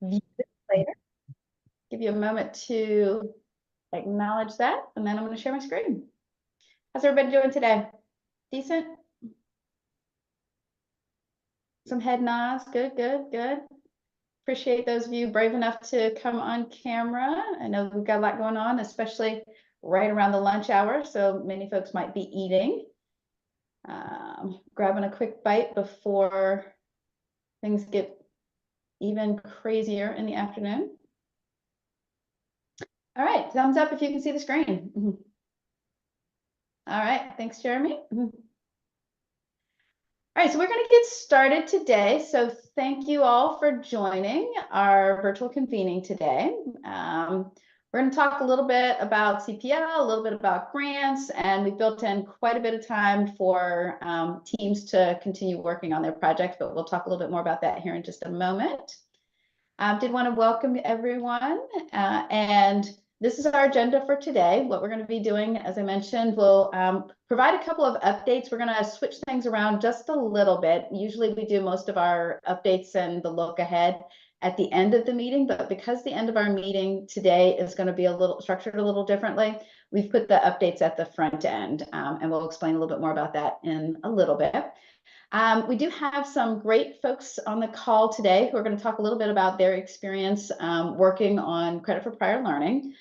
view this later. Give you a moment to acknowledge that, and then I'm going to share my screen. How's everybody doing today? Decent? Some head nods. Good, good, good. Appreciate those of you brave enough to come on camera. I know we've got a lot going on, especially right around the lunch hour, so many folks might be eating. Grabbing a quick bite before things get even crazier in the afternoon. All right, thumbs up if you can see the screen. All right, thanks, Jeremy. All right, so we're going to get started today. So thank you all for joining our virtual convening today. We're going to talk a little bit about CPL, a little bit about grants, and we've built in quite a bit of time for teams to continue working on their projects, but we'll talk a little bit more about that here in just a moment. Did want to welcome everyone, and this is our agenda for today. What we're going to be doing, as I mentioned, we'll provide a couple of updates. We're going to switch things around just a little bit. Usually we do most of our updates and the look ahead at the end of the meeting, but because the end of our meeting today is going to be a little structured a little differently, we've put the updates at the front end, and we'll explain a little bit more about that in a little bit. We do have some great folks on the call today who are going to talk a little bit about their experience working on credit for prior learning.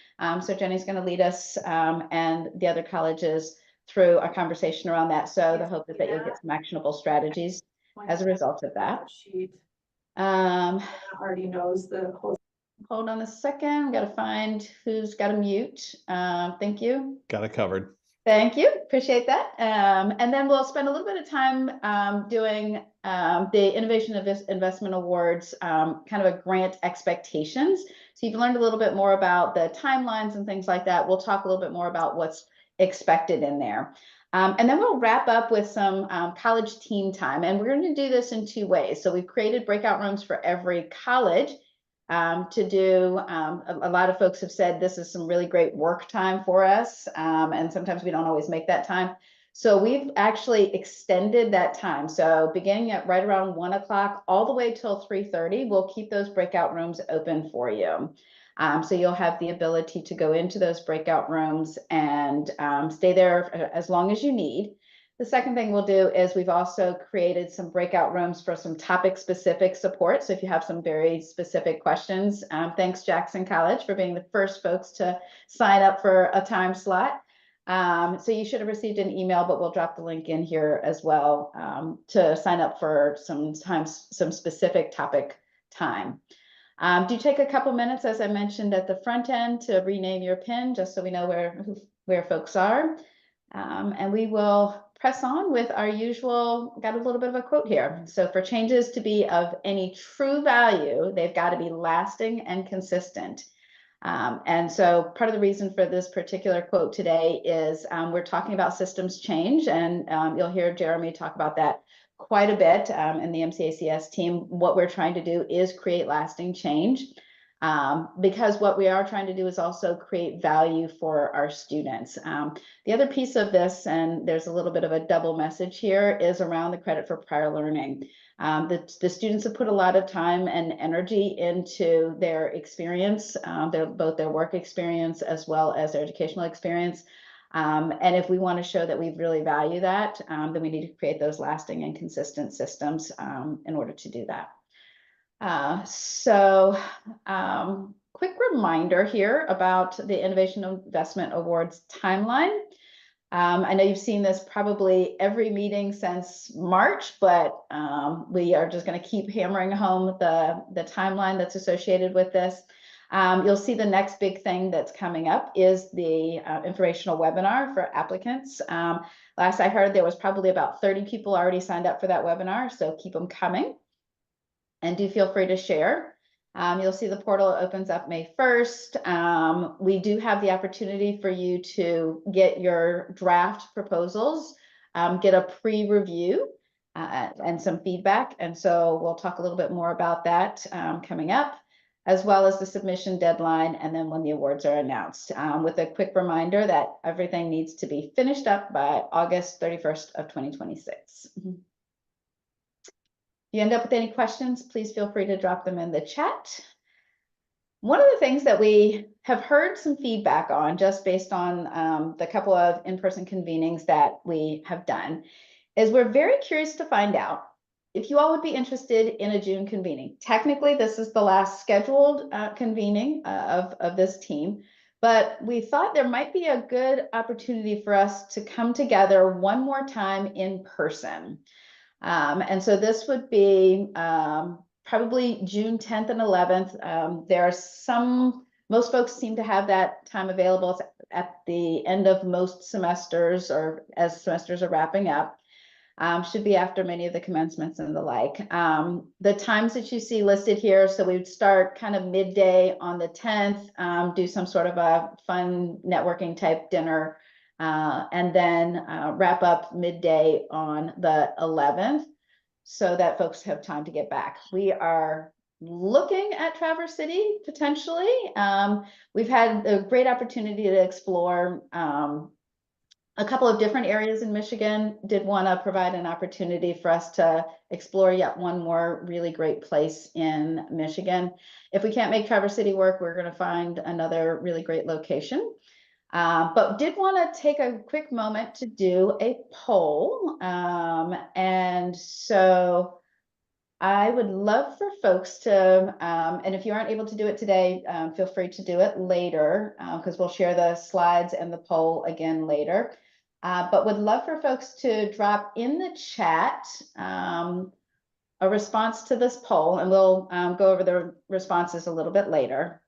So Jenny's going to lead us and the other colleges through a conversation around that. So the hope is that you'll get some actionable strategies as a result of that. Already knows the whole. Hold on a second. Got to find who's got to mute. Thank you. Got it covered. Thank you, appreciate that. And then we'll spend a little bit of time doing the Innovation Investment Awards, kind of a grant expectations. So you've learned a little bit more about the timelines and things like that. We'll talk a little bit more about what's expected in there. And then we'll wrap up with some college team time. And we're going to do this in two ways. So we've created breakout rooms for every college to do. A lot of folks have said this is some really great work time for us, and sometimes we don't always make that time. So we've actually extended that time. So beginning at right around 1 o'clock all the way till 3:30, we'll keep those breakout rooms open for you. So you'll have the ability to go into those breakout rooms and stay there as long as you need. The second thing we'll do is we've also created some breakout rooms for some topic specific support. So if you have some very specific questions, thanks Jackson College for being the first folks to sign up for a time slot. So you should have received an email, but we'll drop the link in here as well to sign up for some specific topic time. Do take a couple minutes, as I mentioned at the front end, to rename your PIN just so we know where folks are. And we will press on with our usual, got a little bit of a quote here. So for changes to be of any true value, they've got to be lasting and consistent. And so part of the reason for this particular quote today is we're talking about systems change, and you'll hear Jeremy talk about that quite a bit in the MCACS team. What we're trying to do is create lasting change. Because what we are trying to do is also create value for our students. The other piece of this, and there's a little bit of a double message here, is around the credit for prior learning. The students have put a lot of time and energy into their experience, both their work experience as well as their educational experience. And if we want to show that we really value that, then we need to create those lasting and consistent systems in order to do that. Quick reminder here about the Innovation Investment Awards timeline. I know you've seen this probably every meeting since March, but we are just going to keep hammering home the timeline that's associated with this. You'll see the next big thing that's coming up is the informational webinar for applicants. Last I heard, there was probably about 30 people already signed up for that webinar, so keep them coming. And do feel free to share. You'll see the portal opens up May 1st. We do have the opportunity for you to get your draft proposals, get a pre-review and some feedback. And so we'll talk a little bit more about that coming up, as well as the submission deadline, and then when the awards are announced, with a quick reminder that everything needs to be finished up by August 31st of 2026. If you end up with any questions, please feel free to drop them in the chat. One of the things that we have heard some feedback on, just based on the couple of in-person convenings that we have done, is we're very curious to find out if you all would be interested in a June convening. Technically, this is the last scheduled convening of this team, but we thought there might be a good opportunity for us to come together one more time in person. And so this would be probably June 10th and 11th. There are most folks seem to have that time available. It's at the end of most semesters, or as semesters are wrapping up. Should be after many of the commencements and the like. The times that you see listed here, so we would start kind of midday on the 10th, do some sort of a fun networking type dinner, and then wrap up midday on the 11th, so that folks have time to get back. We are looking at Traverse City potentially. We've had a great opportunity to explore a couple of different areas in Michigan. Did want to provide an opportunity for us to explore yet one more really great place in Michigan. If we can't make Traverse City work, we're going to find another really great location. But did want to take a quick moment to do a poll. And so I would love for folks to, and if you aren't able to do it today, feel free to do it later, because we'll share the slides and the poll again later. But would love for folks to drop in the chat a response to this poll, and we'll go over the responses a little bit later,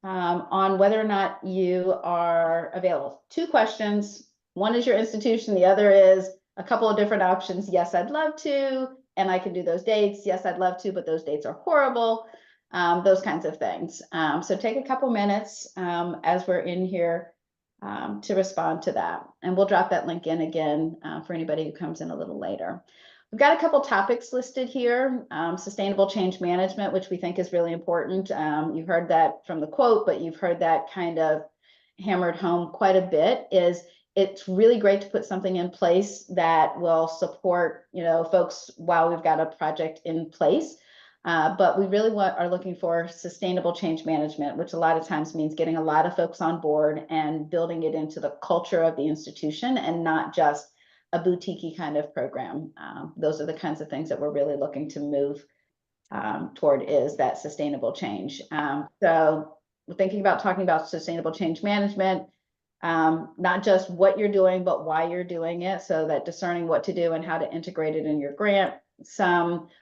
on whether or not you are available. 2 questions. One is your institution. The other is a couple of different options. Yes, I'd love to, and I can do those dates. Yes, I'd love to, but those dates are horrible. Those kinds of things. So take a couple minutes as we're in here to respond to that. And we'll drop that link in again for anybody who comes in a little later. We've got a couple topics listed here. Sustainable change management, which we think is really important. You heard that from the quote, but you've heard that kind of hammered home quite a bit. It's really great to put something in place that will support, folks while we've got a project in place. But we really are looking for sustainable change management, which a lot of times means getting a lot of folks on board and building it into the culture of the institution, and not just a boutique kind of program. Those are the kinds of things that we're really looking to move toward, is that sustainable change. So we're thinking about talking about sustainable change management, not just what you're doing, but why you're doing it, so that discerning what to do and how to integrate it in your grant.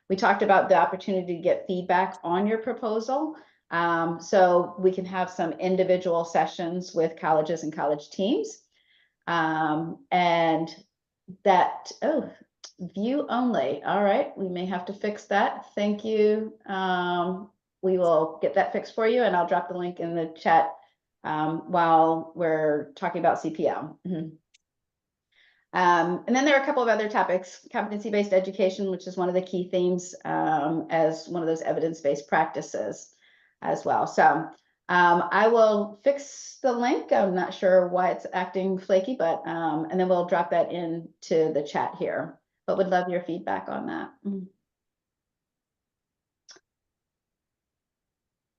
We talked about the opportunity to get feedback on your proposal. So we can have some individual sessions with colleges and college teams. And that, view only. All right, we may have to fix that. Thank you. We will get that fixed for you, and I'll drop the link in the chat while we're talking about CPL. And then there are a couple of other topics: competency-based education, which is one of the key themes as one of those evidence-based practices as well. So I will fix the link. I'm not sure why it's acting flaky, but and then we'll drop that into the chat here. But would love your feedback on that.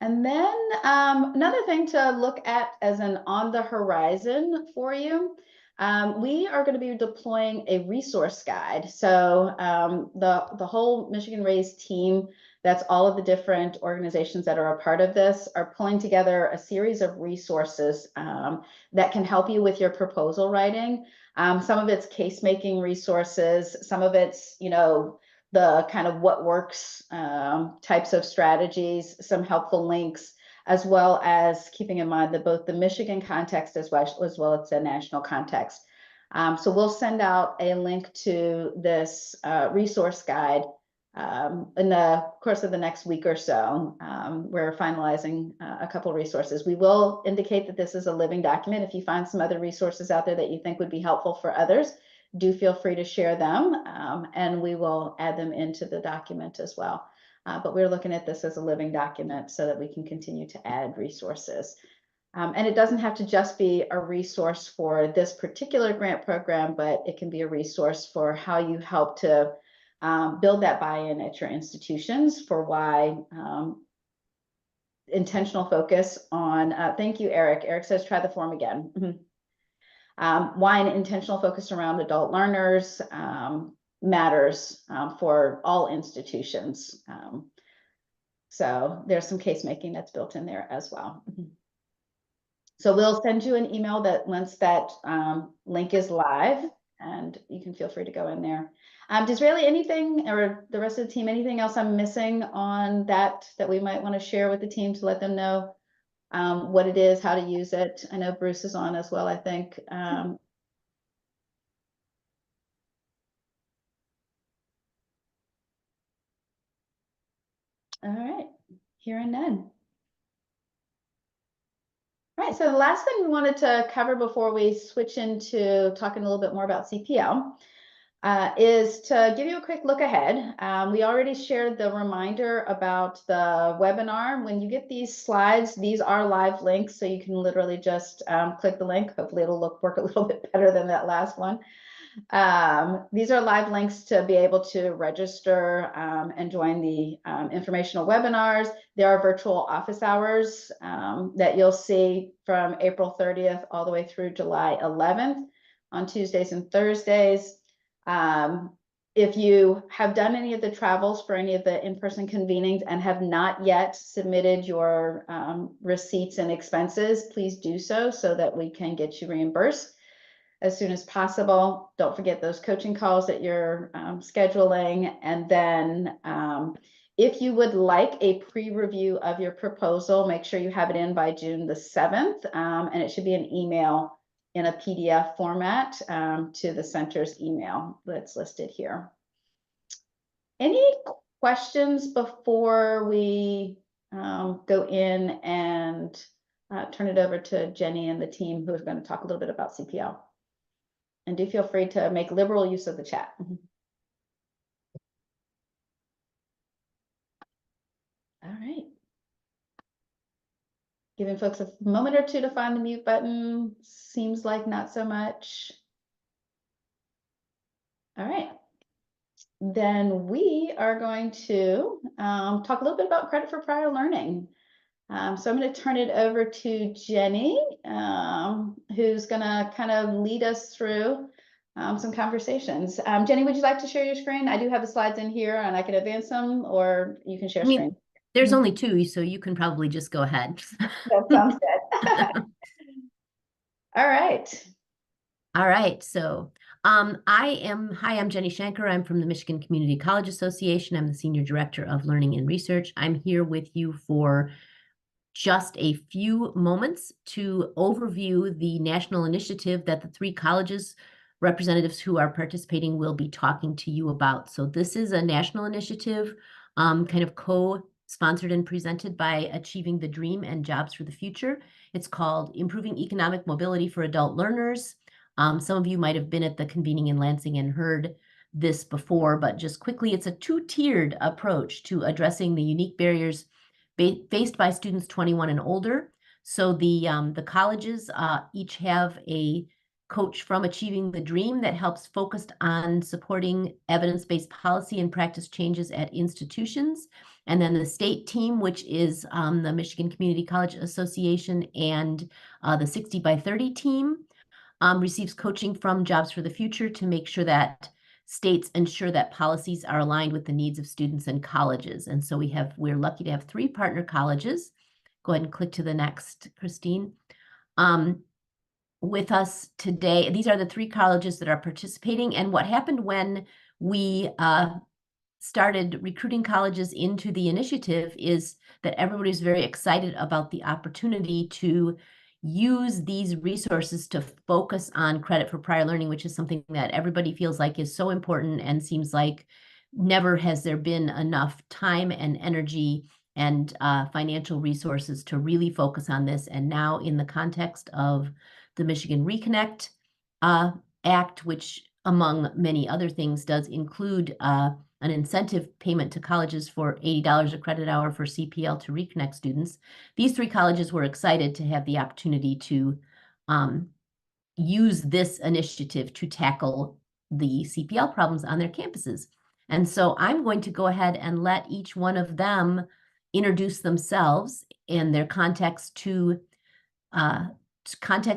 And then another thing to look at as an on the horizon for you, we are going to be deploying a resource guide. So the whole Michigan Raise team, that's all of the different organizations that are a part of this, are pulling together a series of resources that can help you with your proposal writing. Some of it's case making resources, some of it's, the kind of what works types of strategies, some helpful links, as well as keeping in mind that both the Michigan context as well as the national context. So we'll send out a link to this resource guide in the course of the next week or so. We're finalizing a couple resources. We will indicate that this is a living document. If you find some other resources out there that you think would be helpful for others, do feel free to share them, and we will add them into the document as well. But we're looking at this as a living document so that we can continue to add resources. And it doesn't have to just be a resource for this particular grant program, but it can be a resource for how you help to build that buy-in at your institutions for why intentional focus on, thank you, Eric. Eric says, try the form again. Why an intentional focus around adult learners matters for all institutions. So there's some case making that's built in there as well. So we'll send you an email that once that link is live, and you can feel free to go in there. Disraeli, anything, or the rest of the team, anything else I'm missing on that we might want to share with the team to let them know what it is, how to use it? I know Bruce is on as well, I think. All right, hearing none. All right, so the last thing we wanted to cover before we switch into talking a little bit more about CPL is to give you a quick look ahead. We already shared the reminder about the webinar. When you get these slides, these are live links, so you can literally just click the link. Hopefully it'll work a little bit better than that last one. These are live links to be able to register and join the informational webinars. There are virtual office hours that you'll see from April 30th all the way through July 11th on Tuesdays and Thursdays. If you have done any of the travels for any of the in-person convenings and have not yet submitted your receipts and expenses, please do so that we can get you reimbursed as soon as possible. Don't forget those coaching calls that you're scheduling. And then if you would like a pre-review of your proposal, make sure you have it in by June the 7th. And it should be an email in a PDF format to the center's email that's listed here. Any questions before we go in and turn it over to Jenny and the team who is going to talk a little bit about CPL? And do feel free to make liberal use of the chat. All right. Giving folks a moment or two to find the mute button. Seems like not so much. All right. Then we are going to talk a little bit about credit for prior learning. So I'm going to turn it over to Jenny, who's going to kind of lead us through some conversations. Jenny, would you like to share your screen? I do have the slides in here and I can advance them, or you can share screen. There's only two, so you can probably just go ahead. That sounds good. All right. All right. So I'm Jenny Shanker. I'm from the Michigan Community College Association. I'm the Senior Director of Learning and Research. I'm here with you for just a few moments to overview the national initiative that the three colleges representatives who are participating will be talking to you about. So this is a national initiative, kind of co-sponsored and presented by Achieving the Dream and Jobs for the Future. It's called Improving Economic Mobility for Adult Learners. Some of you might have been at the convening in Lansing and heard this before, but just quickly, it's a two-tiered approach to addressing the unique barriers faced by students 21 and older. So the colleges each have a coach from Achieving the Dream that helps focused on supporting evidence-based policy and practice changes at institutions. And then the state team, which is the Michigan Community College Association and the 60 by 30 team, receives coaching from Jobs for the Future to make sure that states ensure that policies are aligned with the needs of students and colleges. And so we're lucky to have three partner colleges. Go ahead and click to the next, Christine. With us today, these are the three colleges that are participating. And what happened when we started recruiting colleges into the initiative is that everybody's very excited about the opportunity to use these resources to focus on credit for prior learning, which is something that everybody feels like is so important and seems like never has there been enough time and energy and financial resources to really focus on this. And now in the context of the Michigan Reconnect Act, which among many other things does include an incentive payment to colleges for $80 a credit hour for CPL to reconnect students. These three colleges were excited to have the opportunity to use this initiative to tackle the CPL problems on their campuses. And so I'm going to go ahead and let each one of them introduce themselves and their context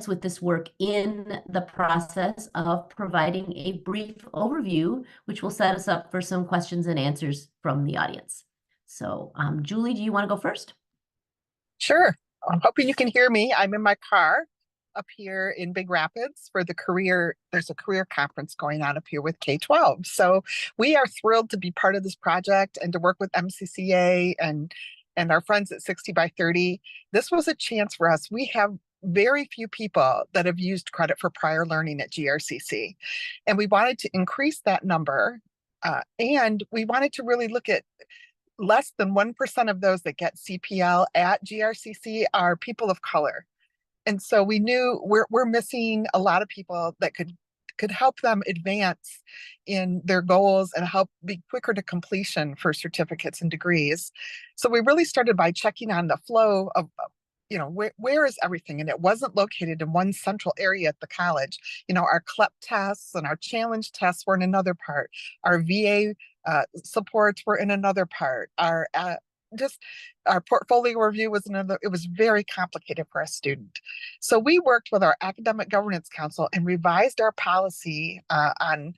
with this work in the process of providing a brief overview, which will set us up for some questions and answers from the audience. So, Julie, do you want to go first? Sure. I'm hoping you can hear me. I'm in my car up here in Big Rapids for there's a career conference going on up here with K-12. So we are thrilled to be part of this project and to work with MCCA and our friends at 60 by 30. This was a chance for us. We have very few people that have used credit for prior learning at GRCC. And we wanted to increase that number. And we wanted to really look at less than 1% of those that get CPL at GRCC are people of color. And so we knew we're missing a lot of people that could help them advance in their goals and help be quicker to completion for certificates and degrees. So we really started by checking on the flow of, where is everything? And it wasn't located in one central area at the college. Our CLEP tests and our challenge tests were in another part. Our VA supports were in another part. Our portfolio review was another. It was very complicated for a student. So we worked with our Academic Governance Council and revised our policy on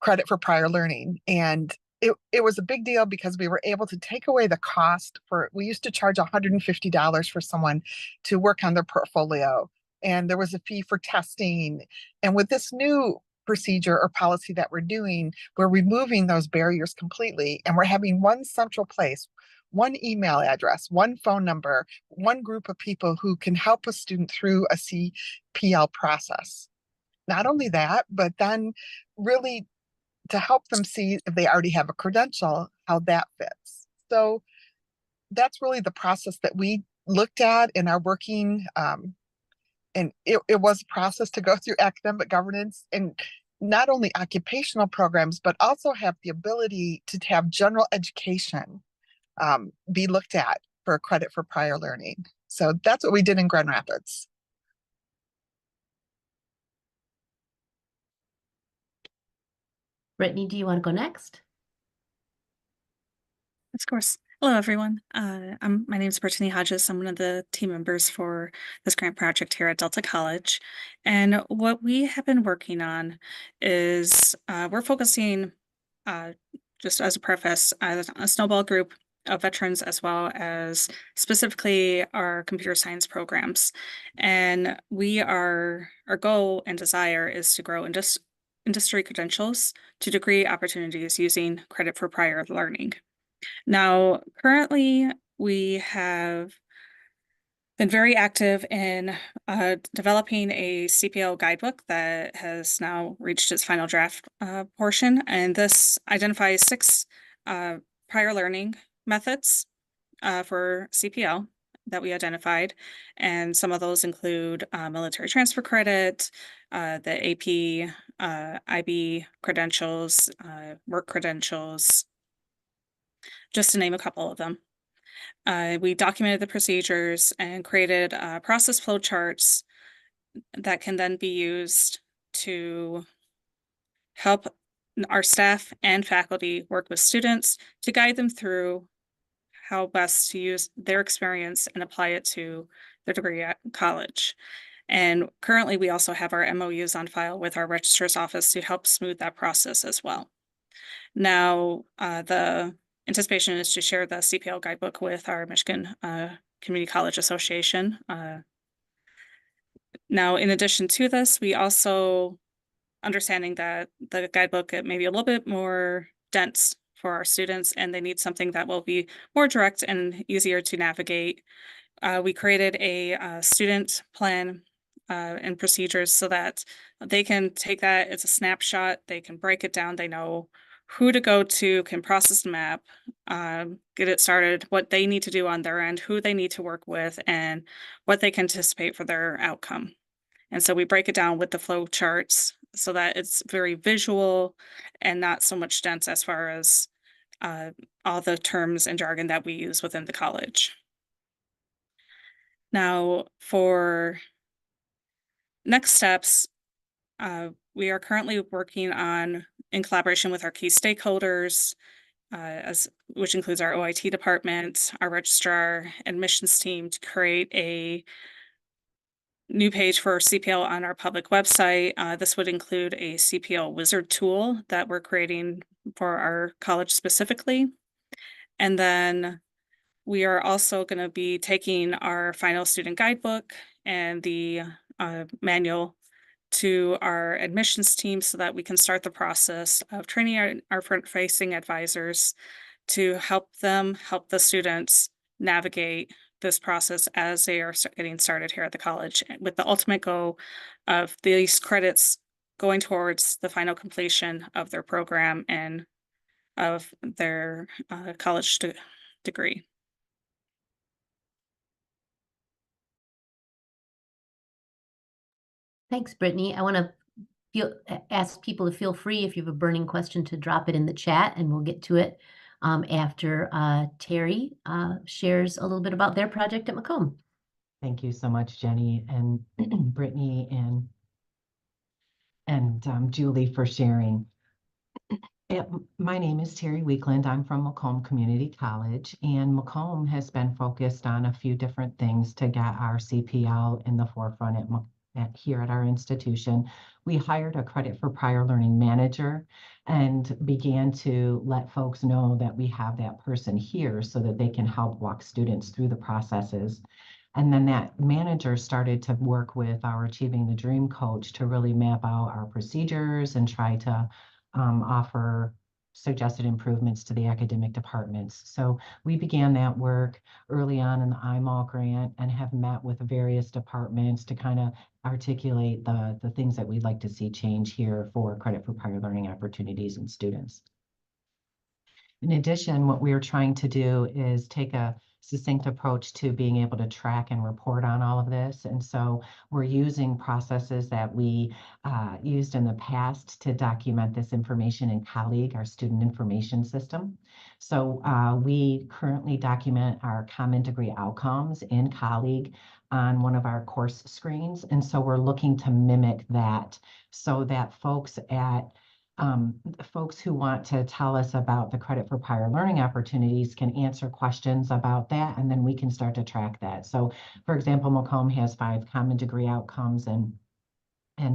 credit for prior learning. And it was a big deal because we were able to take away the cost we used to charge $150 for someone to work on their portfolio. And there was a fee for testing. And with this new procedure or policy that we're doing, we're removing those barriers completely. And we're having one central place, one email address, one phone number, one group of people who can help a student through a CPL process. Not only that, but then really to help them see if they already have a credential, how that fits. So that's really the process that we looked at in our working. And it was a process to go through academic governance and not only occupational programs, but also have the ability to have general education be looked at for credit for prior learning. So that's what we did in Grand Rapids. Brittany, do you want to go next? Of course. Hello, everyone. My name is Brittany Hodges. I'm one of the team members for this grant project here at Delta College. And what we have been working on is we're focusing, just as a preface, a snowball group of veterans as well as specifically our computer science programs. And our goal and desire is to grow industry credentials to degree opportunities using credit for prior learning. Now, currently, we have been very active in developing a CPL guidebook that has now reached its final draft portion, and this identifies 6 prior learning methods for CPL that we identified, and some of those include military transfer credit, the AP, IB credentials, work credentials, just to name a couple of them. We documented the procedures and created process flow charts that can then be used to help our staff and faculty work with students to guide them through how best to use their experience and apply it to their degree at college. And currently, we also have our MOUs on file with our registrar's office to help smooth that process as well. Now, the anticipation is to share the CPL guidebook with our Michigan Community College Association. Now, in addition to this, we also understanding that the guidebook may be a little bit more dense for our students and they need something that will be more direct and easier to navigate. We created a student plan and procedures so that they can take that as a snapshot, they can break it down, they know who to go to, can process the map, get it started, what they need to do on their end, who they need to work with, and what they can anticipate for their outcome. And so we break it down with the flow charts so that it's very visual and not so much dense as far as all the terms and jargon that we use within the college. Now, for next steps, we are currently working on, in collaboration with our key stakeholders, which includes our OIT department, our registrar, admissions team, to create a new page for CPL on our public website. This would include a CPL wizard tool that we're creating for our college specifically. And then we are also going to be taking our final student guidebook and the manual to our admissions team so that we can start the process of training our front-facing advisors to help the students navigate this process as they are getting started here at the college, with the ultimate goal of these credits going towards the final completion of their program and of their college degree. Thanks, Brittany. I want to ask people to feel free, if you have a burning question, to drop it in the chat, and we'll get to it after Terry shares a little bit about their project at Macomb. Thank you so much, Jenny and Brittany and Julie, for sharing. My name is Terry Weekland. I'm from Macomb Community College, and Macomb has been focused on a few different things to get our CPL in the forefront here at our institution. We hired a credit for prior learning manager and began to let folks know that we have that person here so that they can help walk students through the processes. And then that manager started to work with our Achieving the Dream coach to really map out our procedures and try to offer suggested improvements to the academic departments. So we began that work early on in the IMAL grant and have met with various departments to kind of articulate the things that we'd like to see change here for credit for prior learning opportunities and students. In addition, what we're trying to do is take a succinct approach to being able to track and report on all of this. And so we're using processes that we used in the past to document this information in Colleague, our student information system. So we currently document our common degree outcomes in Colleague on one of our course screens. And so we're looking to mimic that so that folks who want to tell us about the credit for prior learning opportunities can answer questions about that, and then we can start to track that. So, for example, Macomb has 5 common degree outcomes, and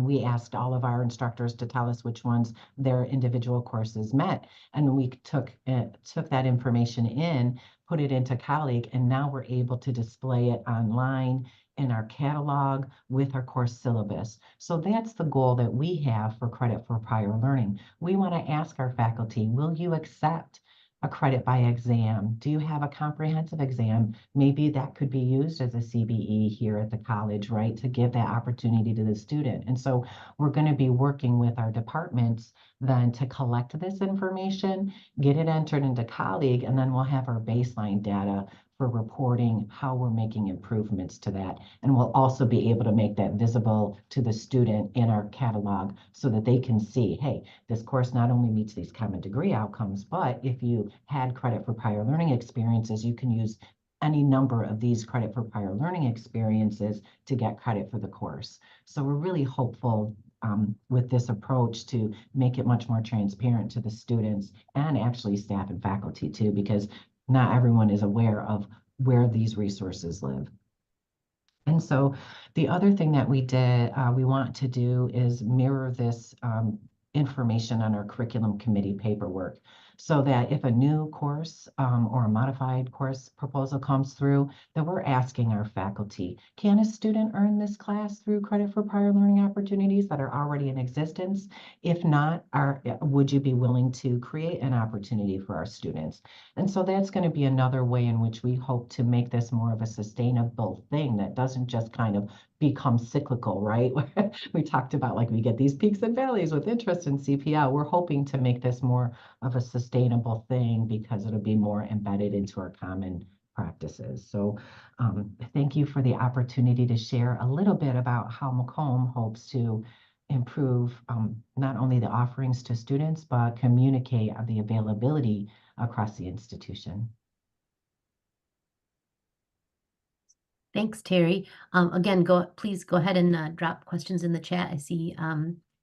we asked all of our instructors to tell us which ones their individual courses met. And we took that information in, put it into Colleague, and now we're able to display it online in our catalog with our course syllabus. So that's the goal that we have for credit for prior learning. We want to ask our faculty, will you accept a credit by exam? Do you have a comprehensive exam? Maybe that could be used as a CBE here at the college, right? To give that opportunity to the student. And so we're going to be working with our departments then to collect this information, get it entered into Colleague, and then we'll have our baseline data for reporting how we're making improvements to that. And we'll also be able to make that visible to the student in our catalog so that they can see, hey, this course not only meets these common degree outcomes, but if you had credit for prior learning experiences, you can use any number of these credit for prior learning experiences to get credit for the course. So we're really hopeful with this approach to make it much more transparent to the students and actually staff and faculty too, because not everyone is aware of where these resources live. And so the other thing that we want to do is mirror this information on our curriculum committee paperwork, so that if a new course or a modified course proposal comes through, that we're asking our faculty, can a student earn this class through credit for prior learning opportunities that are already in existence? If not, would you be willing to create an opportunity for our students? And so that's going to be another way in which we hope to make this more of a sustainable thing that doesn't just kind of become cyclical, right? We talked about, like, we get these peaks and valleys with interest in CPL. We're hoping to make this more of a sustainable thing because it'll be more embedded into our common practices. So thank you for the opportunity to share a little bit about how Macomb hopes to improve not only the offerings to students, but communicate the availability across the institution. Thanks, Terry. Again, please go ahead and drop questions in the chat. I see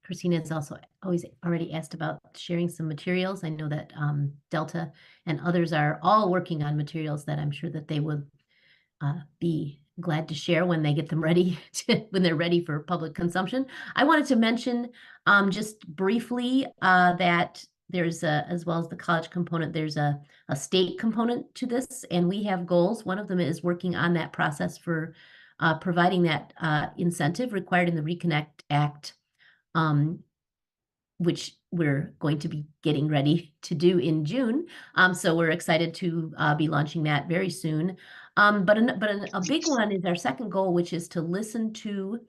Christina has also always already asked about sharing some materials. I know that Delta and others are all working on materials that I'm sure that they would be glad to share when they get them ready when they're ready for public consumption. I wanted to mention just briefly that there's as well as the college component, there's a state component to this, and we have goals. One of them is working on that process for providing that incentive required in the Reconnect Act, which we're going to be getting ready to do in June. So we're excited to be launching that very soon. But a big one is our second goal, which is to listen to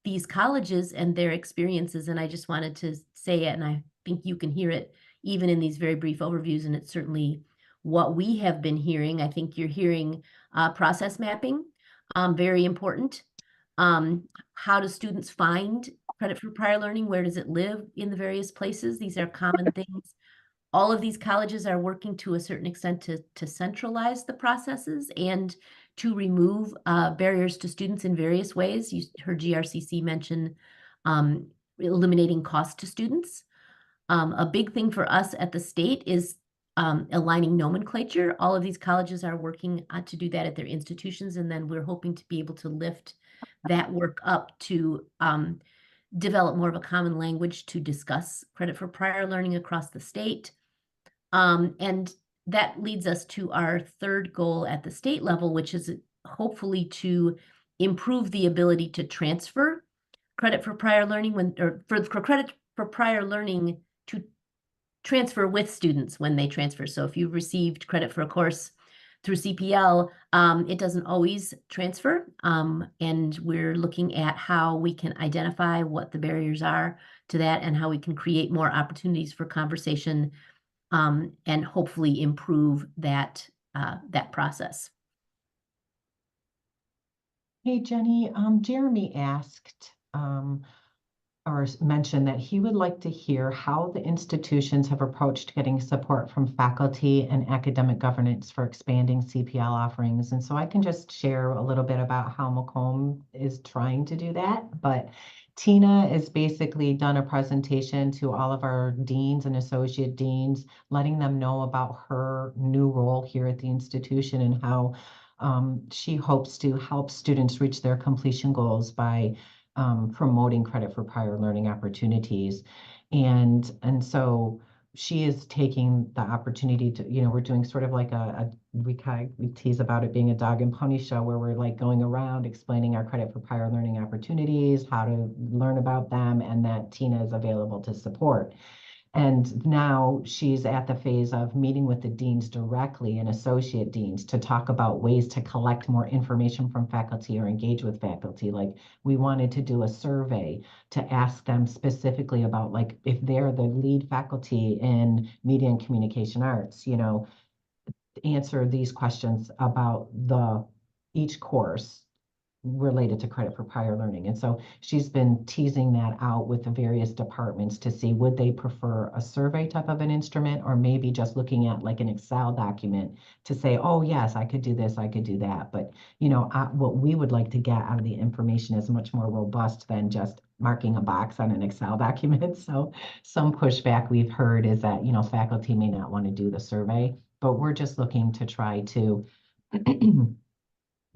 these colleges and their experiences. And I just wanted to say it, and I think you can hear it even in these very brief overviews, and it's certainly what we have been hearing. I think you're hearing process mapping, very important. How do students find credit for prior learning? Where does it live in the various places? These are common things. All of these colleges are working to a certain extent to centralize the processes and to remove barriers to students in various ways. You heard GRCC mention eliminating cost to students. A big thing for us at the state is aligning nomenclature. All of these colleges are working to do that at their institutions, and then we're hoping to be able to lift that work up to develop more of a common language to discuss credit for prior learning across the state. And that leads us to our third goal at the state level, which is hopefully to improve the ability to transfer credit for prior learning for credit for prior learning to transfer with students when they transfer. So if you've received credit for a course through CPL, it doesn't always transfer. And we're looking at how we can identify what the barriers are to that and how we can create more opportunities for conversation and hopefully improve that process. Hey, Jenny, Jeremy asked or mentioned that he would like to hear how the institutions have approached getting support from faculty and academic governance for expanding CPL offerings. And so I can just share a little bit about how Macomb is trying to do that. But Tina has basically done a presentation to all of our deans and associate deans, letting them know about her new role here at the institution and how she hopes to help students reach their completion goals by promoting credit for prior learning opportunities. And so she is taking the opportunity to, we're doing sort of like we tease about it being a dog and pony show where we're like going around explaining our credit for prior learning opportunities, how to learn about them, and that Tina is available to support. And now she's at the phase of meeting with the deans directly and associate deans to talk about ways to collect more information from faculty or engage with faculty. Like we wanted to do a survey to ask them specifically about like if they're the lead faculty in media and communication arts, answer these questions about each course related to credit for prior learning. And so she's been teasing that out with the various departments to see would they prefer a survey type of an instrument or maybe just looking at like an Excel document to say, oh yes, I could do this, I could do that. But what we would like to get out of the information is much more robust than just marking a box on an Excel document. So some pushback we've heard is that, faculty may not want to do the survey, but we're just looking to try to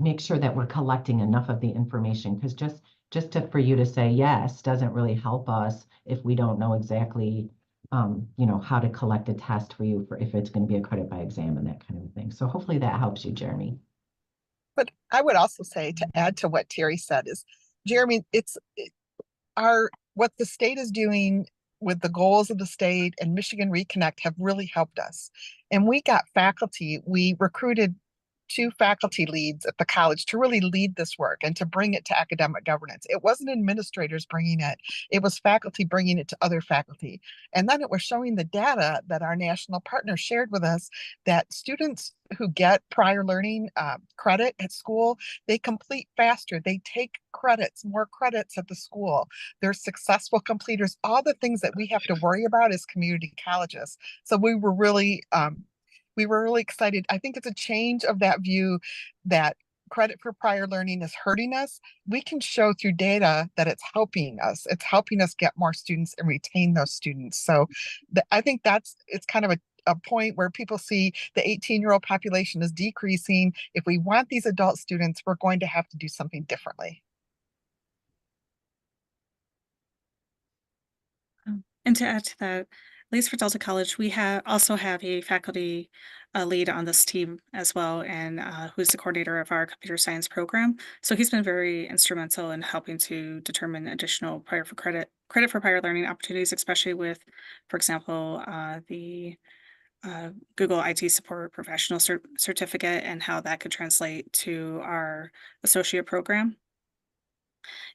make sure that we're collecting enough of the information, because just for you to say yes doesn't really help us if we don't know exactly how to collect a test for you for if it's going to be a credit by exam and that kind of thing. So hopefully that helps you, Jeremy. But I would also say, to add to what Terry said, is Jeremy, what the state is doing with the goals of the state and Michigan Reconnect have really helped us. And we got faculty, we recruited 2 faculty leads at the college to really lead this work and to bring it to academic governance. It wasn't administrators bringing it, it was faculty bringing it to other faculty. And then it was showing the data that our national partner shared with us that students who get prior learning credit at school, they complete faster, they take more credits at the school, they're successful completers, all the things that we have to worry about as community colleges. So we were really excited. I think it's a change of that view that credit for prior learning is hurting us, we can show through data that it's helping us. It's helping us get more students and retain those students. So I think it's kind of a point where people see the 18-year-old population is decreasing. If we want these adult students, we're going to have to do something differently. And to add to that, at least for Delta College, we also have a faculty lead on this team as well, and who's the coordinator of our computer science program. So he's been very instrumental in helping to determine additional credit for prior learning opportunities, especially with, for example, the Google IT support professional certificate and how that could translate to our associate program.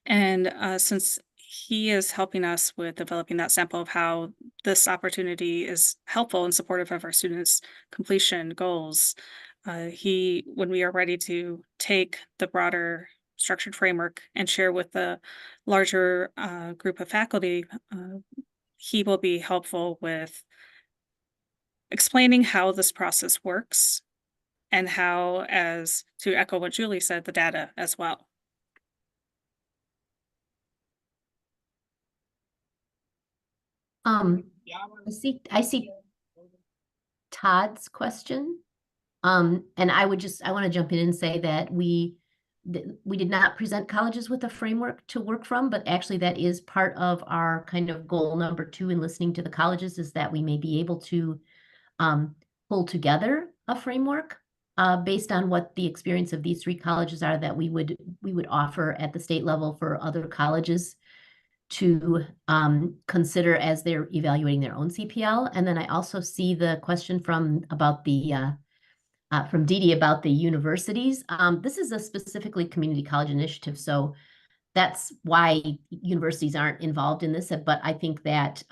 And since he is helping us with developing that sample of how this opportunity is helpful and supportive of our students' completion goals, when we are ready to take the broader structured framework and share with the larger group of faculty, he will be helpful with explaining how this process works and how, as to echo what Julie said, the data as well. I see Todd's question. And I want to jump in and say that we did not present colleges with a framework to work from, but actually that is part of our kind of goal number 2 in listening to the colleges, is that we may be able to pull together a framework based on what the experience of these 3 colleges are, that we would offer at the state level for other colleges to consider as they're evaluating their own CPL. And then I also see the question from Didi about the universities. This is a specifically community college initiative, so that's why universities aren't involved in this. But I think that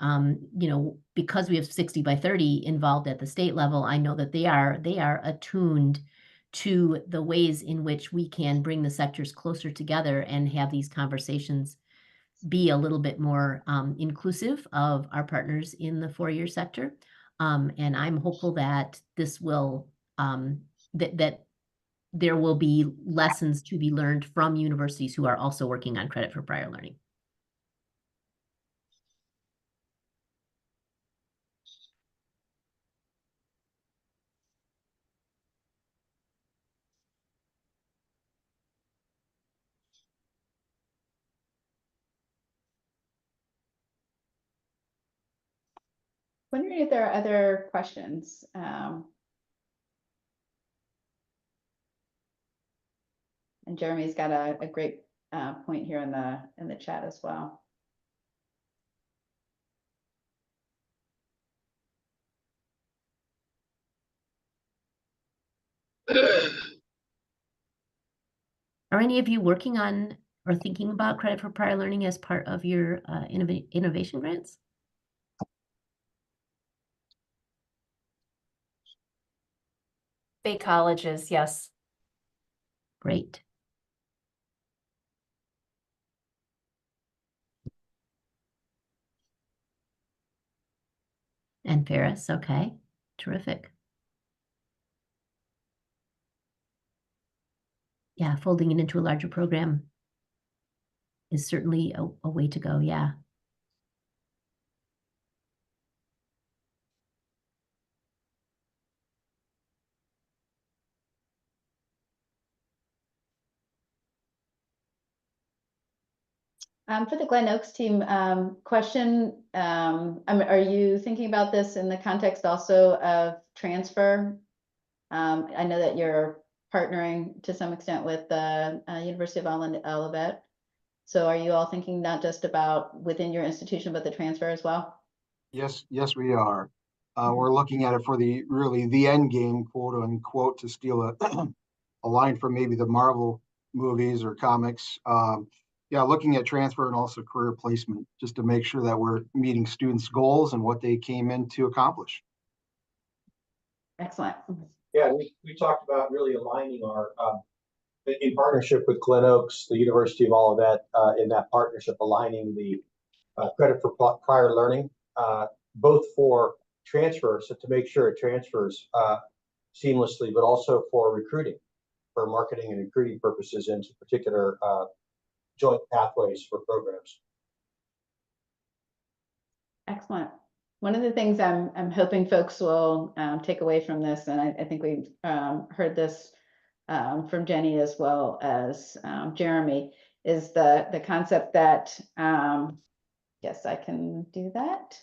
because we have 60 by 30 involved at the state level, I know that they are attuned to the ways in which we can bring the sectors closer together and have these conversations be a little bit more inclusive of our partners in the 4-year sector. And I'm hopeful that this will, that there will be lessons to be learned from universities who are also working on credit for prior learning. Wondering if there are other questions. And Jeremy's got a great point here in the chat as well. Are any of you working on or thinking about credit for prior learning as part of your innovation grants? State colleges, yes. Great. And Ferris, okay, terrific. Yeah, folding it into a larger program is certainly a way to go, yeah. For the Glen Oaks team, question, are you thinking about this in the context also of transfer? I know that you're partnering to some extent with the University of Olivet. So are you all thinking not just about within your institution, but the transfer as well? Yes, we are. We're looking at it for the end game, quote unquote, to steal a line from maybe the Marvel movies or comics. Yeah, looking at transfer and also career placement, just to make sure that we're meeting students' goals and what they came in to accomplish. Excellent. Yeah, we talked about really aligning our, in partnership with Glen Oaks, the University of Olivet, in that partnership, aligning the credit for prior learning, both for transfer, so to make sure it transfers seamlessly, but also for recruiting. for marketing and recruiting purposes into particular joint pathways for programs. Excellent. One of the things I'm hoping folks will take away from this, and I think we've heard this from Jenny as well as Jeremy, is the concept that, yes, I can do that,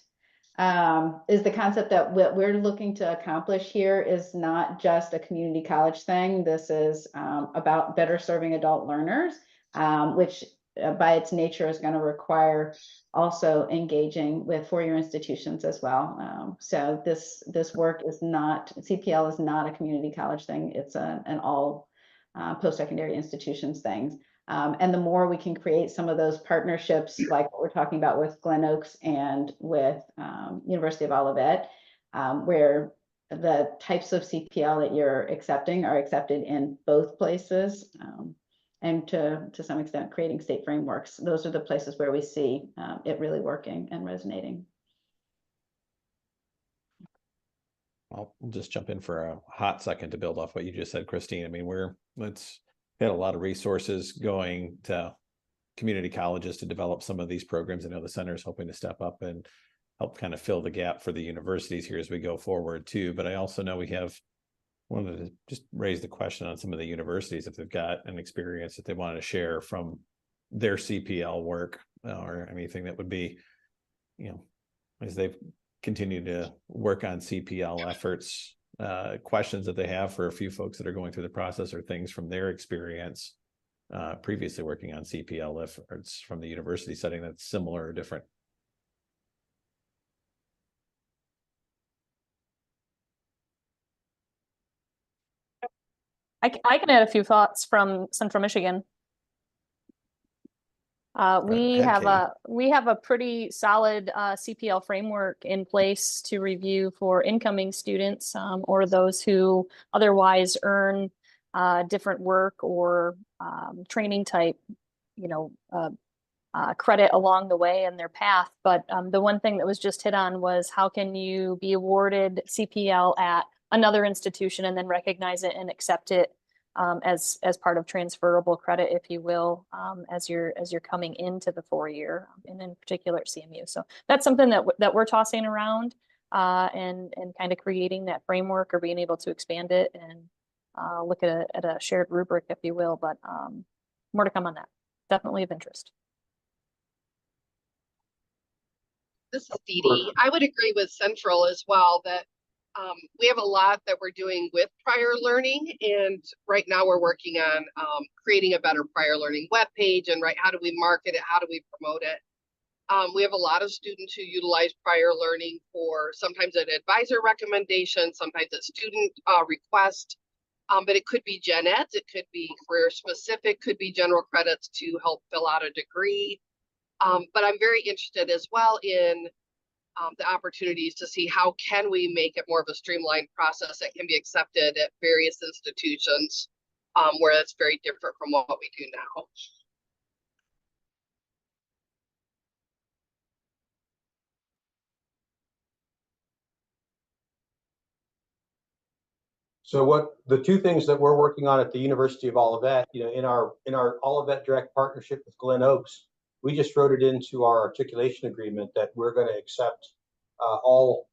is the concept that what we're looking to accomplish here is not just a community college thing. This is about better serving adult learners, which by its nature is going to require also engaging with four-year institutions as well. So this work is not, CPL is not a community college thing. It's an all post-secondary institutions thing. And the more we can create some of those partnerships, like what we're talking about with Glen Oaks and with University of Olivet, where the types of CPL that you're accepting are accepted in both places, and to some extent creating state frameworks. Those are the places where we see it really working and resonating. I'll just jump in for a hot second to build off what you just said, Christine. I mean, let's had a lot of resources going to community colleges to develop some of these programs. I know the center is hoping to step up and help kind of fill the gap for the universities here as we go forward too. But I also know we have wanted to just raise the question on some of the universities if they've got an experience that they want to share from their CPL work or anything that would be, as they've continued to work on CPL efforts, questions that they have for a few folks that are going through the process or things from their experience previously working on CPL efforts from the university setting that's similar or different. I can add a few thoughts from Central Michigan. We have a pretty solid CPL framework in place to review for incoming students or those who otherwise earn different work or training type, credit along the way in their path. But the one thing that was just hit on was how can you be awarded CPL at another institution and then recognize it and accept it as part of transferable credit, if you will, as you're coming into the 4-year, and in particular at CMU. So that's something that we're tossing around and kind of creating that framework or being able to expand it and look at a shared rubric, if you will. But more to come on that. Definitely of interest. This is Dee Dee. I would agree with Central as well that we have a lot that we're doing with prior learning, and right now we're working on creating a better prior learning webpage and how do we market it, how do we promote it. We have a lot of students who utilize prior learning for sometimes an advisor recommendation, sometimes a student request, but it could be gen eds, it could be career specific, could be general credits to help fill out a degree. But I'm very interested as well in the opportunities to see how can we make it more of a streamlined process that can be accepted at various institutions where it's very different from what we do now. So what the two things that we're working on at the University of Olivet, in our Olivet direct partnership with Glen Oaks, we just wrote it into our articulation agreement that we're going to accept all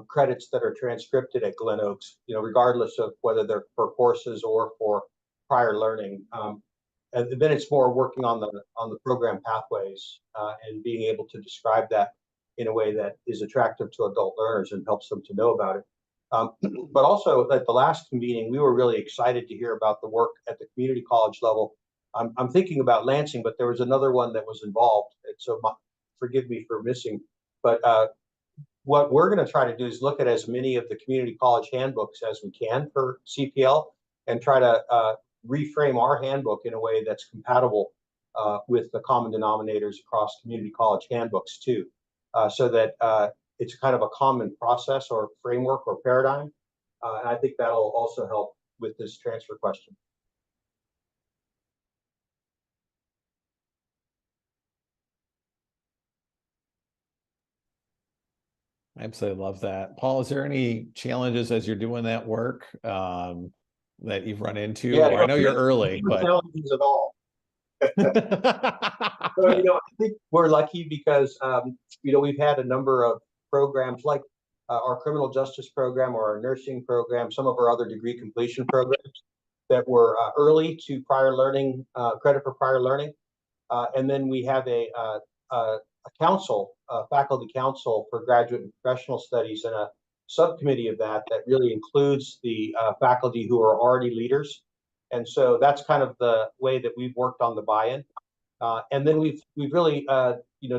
credits that are transcripted at Glen Oaks, regardless of whether they're for courses or for prior learning. And then it's more working on the program pathways and being able to describe that in a way that is attractive to adult learners and helps them to know about it. But also at the last meeting, we were really excited to hear about the work at the community college level. I'm thinking about Lansing, but there was another one that was involved. And so forgive me for missing. But what we're going to try to do is look at as many of the community college handbooks as we can for CPL and try to reframe our handbook in a way that's compatible with the common denominators across community college handbooks too, so that it's kind of a common process or framework or paradigm. And I think that'll also help with this transfer question. I absolutely love that. Paul, is there any challenges as you're doing that work? that you've run into? Yeah, Or I know you're no early, but challenges at all. So, I think we're lucky because, we've had a number of programs like our criminal justice program or our nursing program, some of our other degree completion programs that were early to prior learning, credit for prior learning. And then we have a council, faculty council for graduate and professional studies, and a subcommittee of that really includes the faculty who are already leaders. And so that's kind of the way that we've worked on the buy-in. And then we've really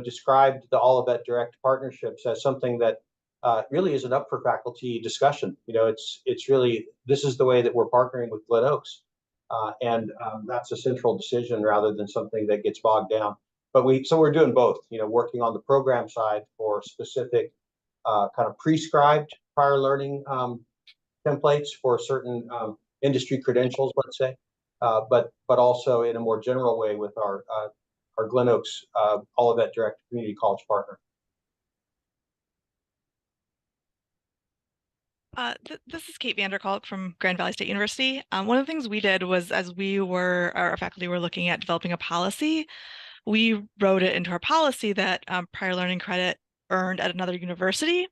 described the Olivet Direct partnerships as something that really isn't up for faculty discussion. It's really, this is the way that we're partnering with Glen Oaks. And that's a central decision rather than something that gets bogged down. But we're doing both, working on the program side for specific kind of prescribed prior learning templates for certain industry credentials, let's say, but also in a more general way with our Glen Oaks Olivet Direct Community College partner. This is Kate Vanderkalk from Grand Valley State University. One of the things we did was, as our faculty were looking at developing a policy, we wrote it into our policy that prior learning credit earned at another university,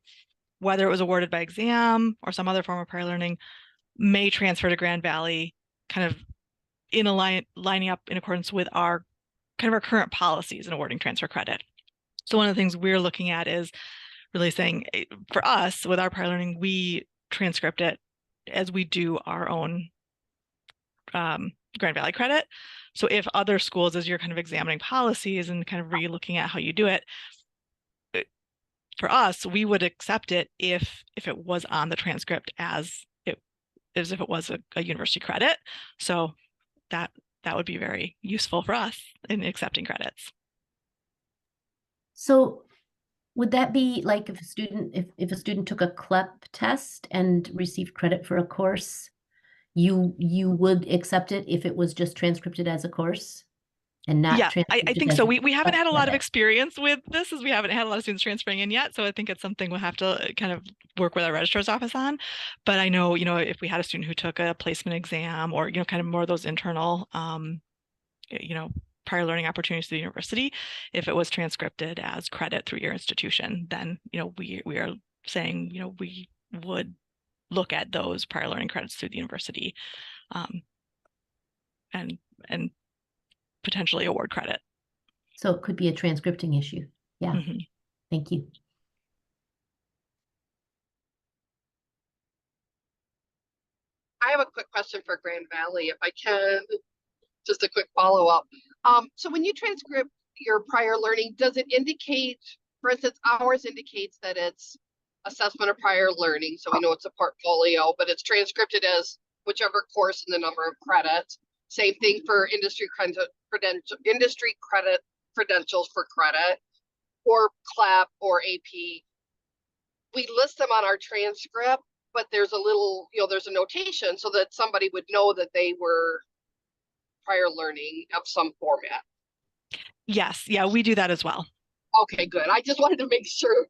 whether it was awarded by exam or some other form of prior learning, may transfer to Grand Valley, kind of lining up in accordance with our current policies in awarding transfer credit. So one of the things we're looking at is really saying, for us, with our prior learning, we transcript it as we do our own Grand Valley credit. So if other schools, as you're kind of examining policies and kind of re-looking at how you do it, for us, we would accept it if it was on the transcript as if it was a university credit. So that would be very useful for us in accepting credits. So would that be like if a student took a CLEP test and received credit for a course, you would accept it if it was just transcripted as a course and not I transcripted think as so. a We haven't had a lot of credit? experience with this, as we haven't had a lot of students transferring in yet. So I think it's something we'll have to kind of work with our registrar's office on. But I know, if we had a student who took a placement exam or, kind of more of those internal, prior learning opportunities to the university, if it was transcripted as credit through your institution, then, we are saying, we would look at those prior learning credits through the university, and potentially award credit. So it could be a transcripting issue. Yeah. Mm-hmm. Thank you. I have a quick question for Grand Valley, if I can. Just a quick follow-up. So when you transcript your prior learning, does it indicate, for instance, ours indicates that it's assessment of prior learning, so we know it's a portfolio, but it's transcripted as whichever course and the number of credits. Same thing for industry credentials for credit, or CLAP or AP. We list them on our transcript, but there's a little, there's a notation so that somebody would know that they were prior learning of some format. Yes, yeah, we do that as well. Okay, good. I just wanted to make sure.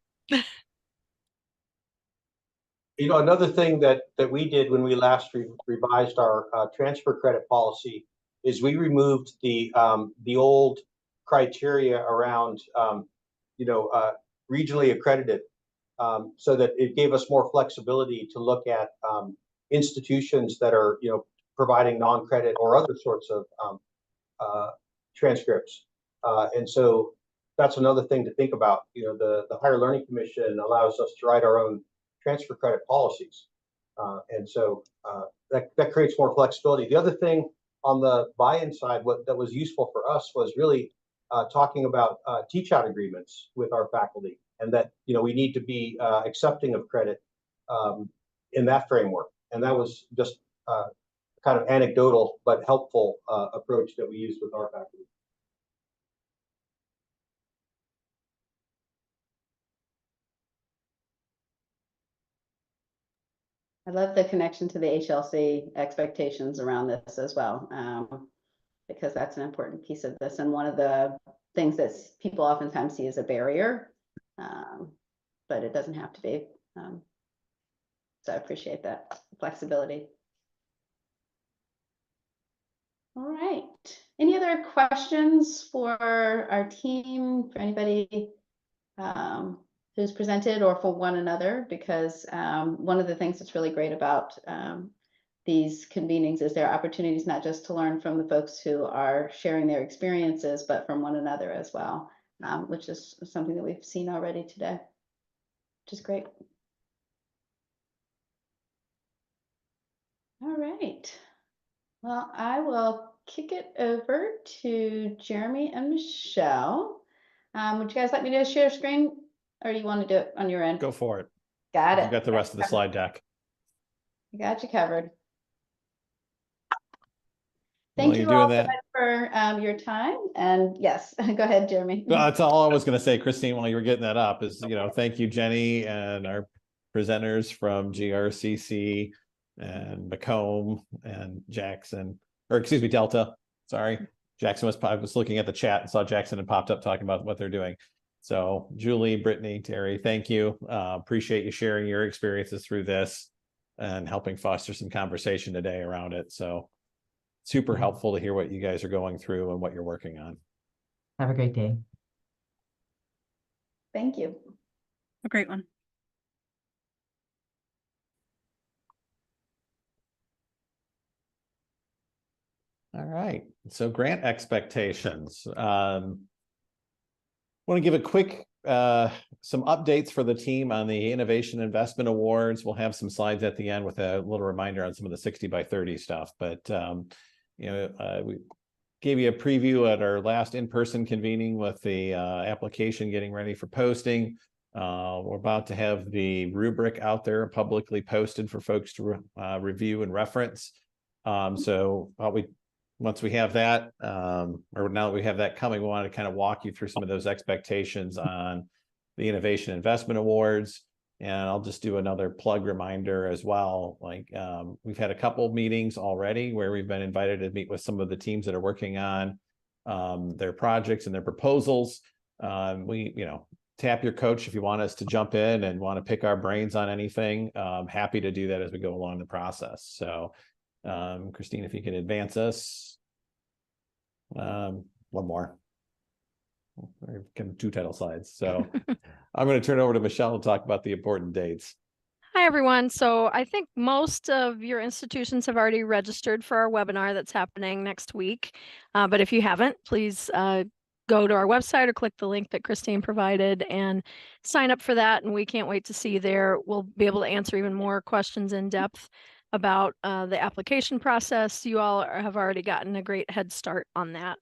Another thing that we did when we last revised our transfer credit policy is we removed the old criteria around regionally accredited, so that it gave us more flexibility to look at institutions that are providing non-credit or other sorts of transcripts. And so that's another thing to think about. The Higher Learning Commission allows us to write our own transfer credit policies. And so that creates more flexibility. The other thing on the buy-in side, that was useful for us was really talking about teach-out agreements with our faculty, and that we need to be accepting of credit in that framework. And that was just kind of anecdotal but helpful approach that we used with our faculty. I love the connection to the HLC expectations around this as well, because that's an important piece of this, and one of the things that people oftentimes see as a barrier, but it doesn't have to be. So I appreciate that flexibility. All right. Any other questions for our team, for anybody who's presented, or for one another? Because one of the things that's really great about these convenings is there are opportunities not just to learn from the folks who are sharing their experiences, but from one another as well, which is something that we've seen already today, which is great. All right. Well, I will kick it over to Jeremy and Michelle. Would you guys like me to share screen, or do you want to do it on your end? Go for it. Got it. You've got the rest of the slide deck. I got you covered. While Thank you're you all doing so much for your time. And yes, go ahead, Jeremy. Well, that's all I was going to say, Christine, while you were getting that up is, thank you, Jenny, and our presenters from GRCC and Macomb and Jackson, or excuse me, Delta. Sorry. Jackson I was looking at the chat and saw Jackson had popped up talking about what they're doing. So Julie, Brittany, Terry, thank you. Appreciate you sharing your experiences through this and helping foster some conversation today around it. So super helpful to hear what you guys are going through and what you're working on. Have a great day. Thank you. A great one. All right. So grant expectations. Want to give a quick some updates for the team on the Innovation Investment Awards. We'll have some slides at the end with a little reminder on some of the 60 by 30 stuff. But we gave you a preview at our last in-person convening with the application getting ready for posting. We're about to have the rubric out there publicly posted for folks to review and reference. So once we have that, or now that we have that coming, we want to kind of walk you through some of those expectations on the Innovation Investment Awards. And I'll just do another plug reminder as well. Like we've had a couple of meetings already where we've been invited to meet with some of the teams that are working on their projects and their proposals. Tap your coach if you want us to jump in and want to pick our brains on anything. Happy to do that as we go along the process. So Christine, if you can advance us. One more. We're kind of 2 title slides. So I'm going to turn it over to Michelle to talk about the important dates. Hi, everyone. So I think most of your institutions have already registered for our webinar that's happening next week. But if you haven't, please go to our website or click the link that Christine provided and sign up for that. And we can't wait to see you there. We'll be able to answer even more questions in depth about the application process. You all have already gotten a great head start on that.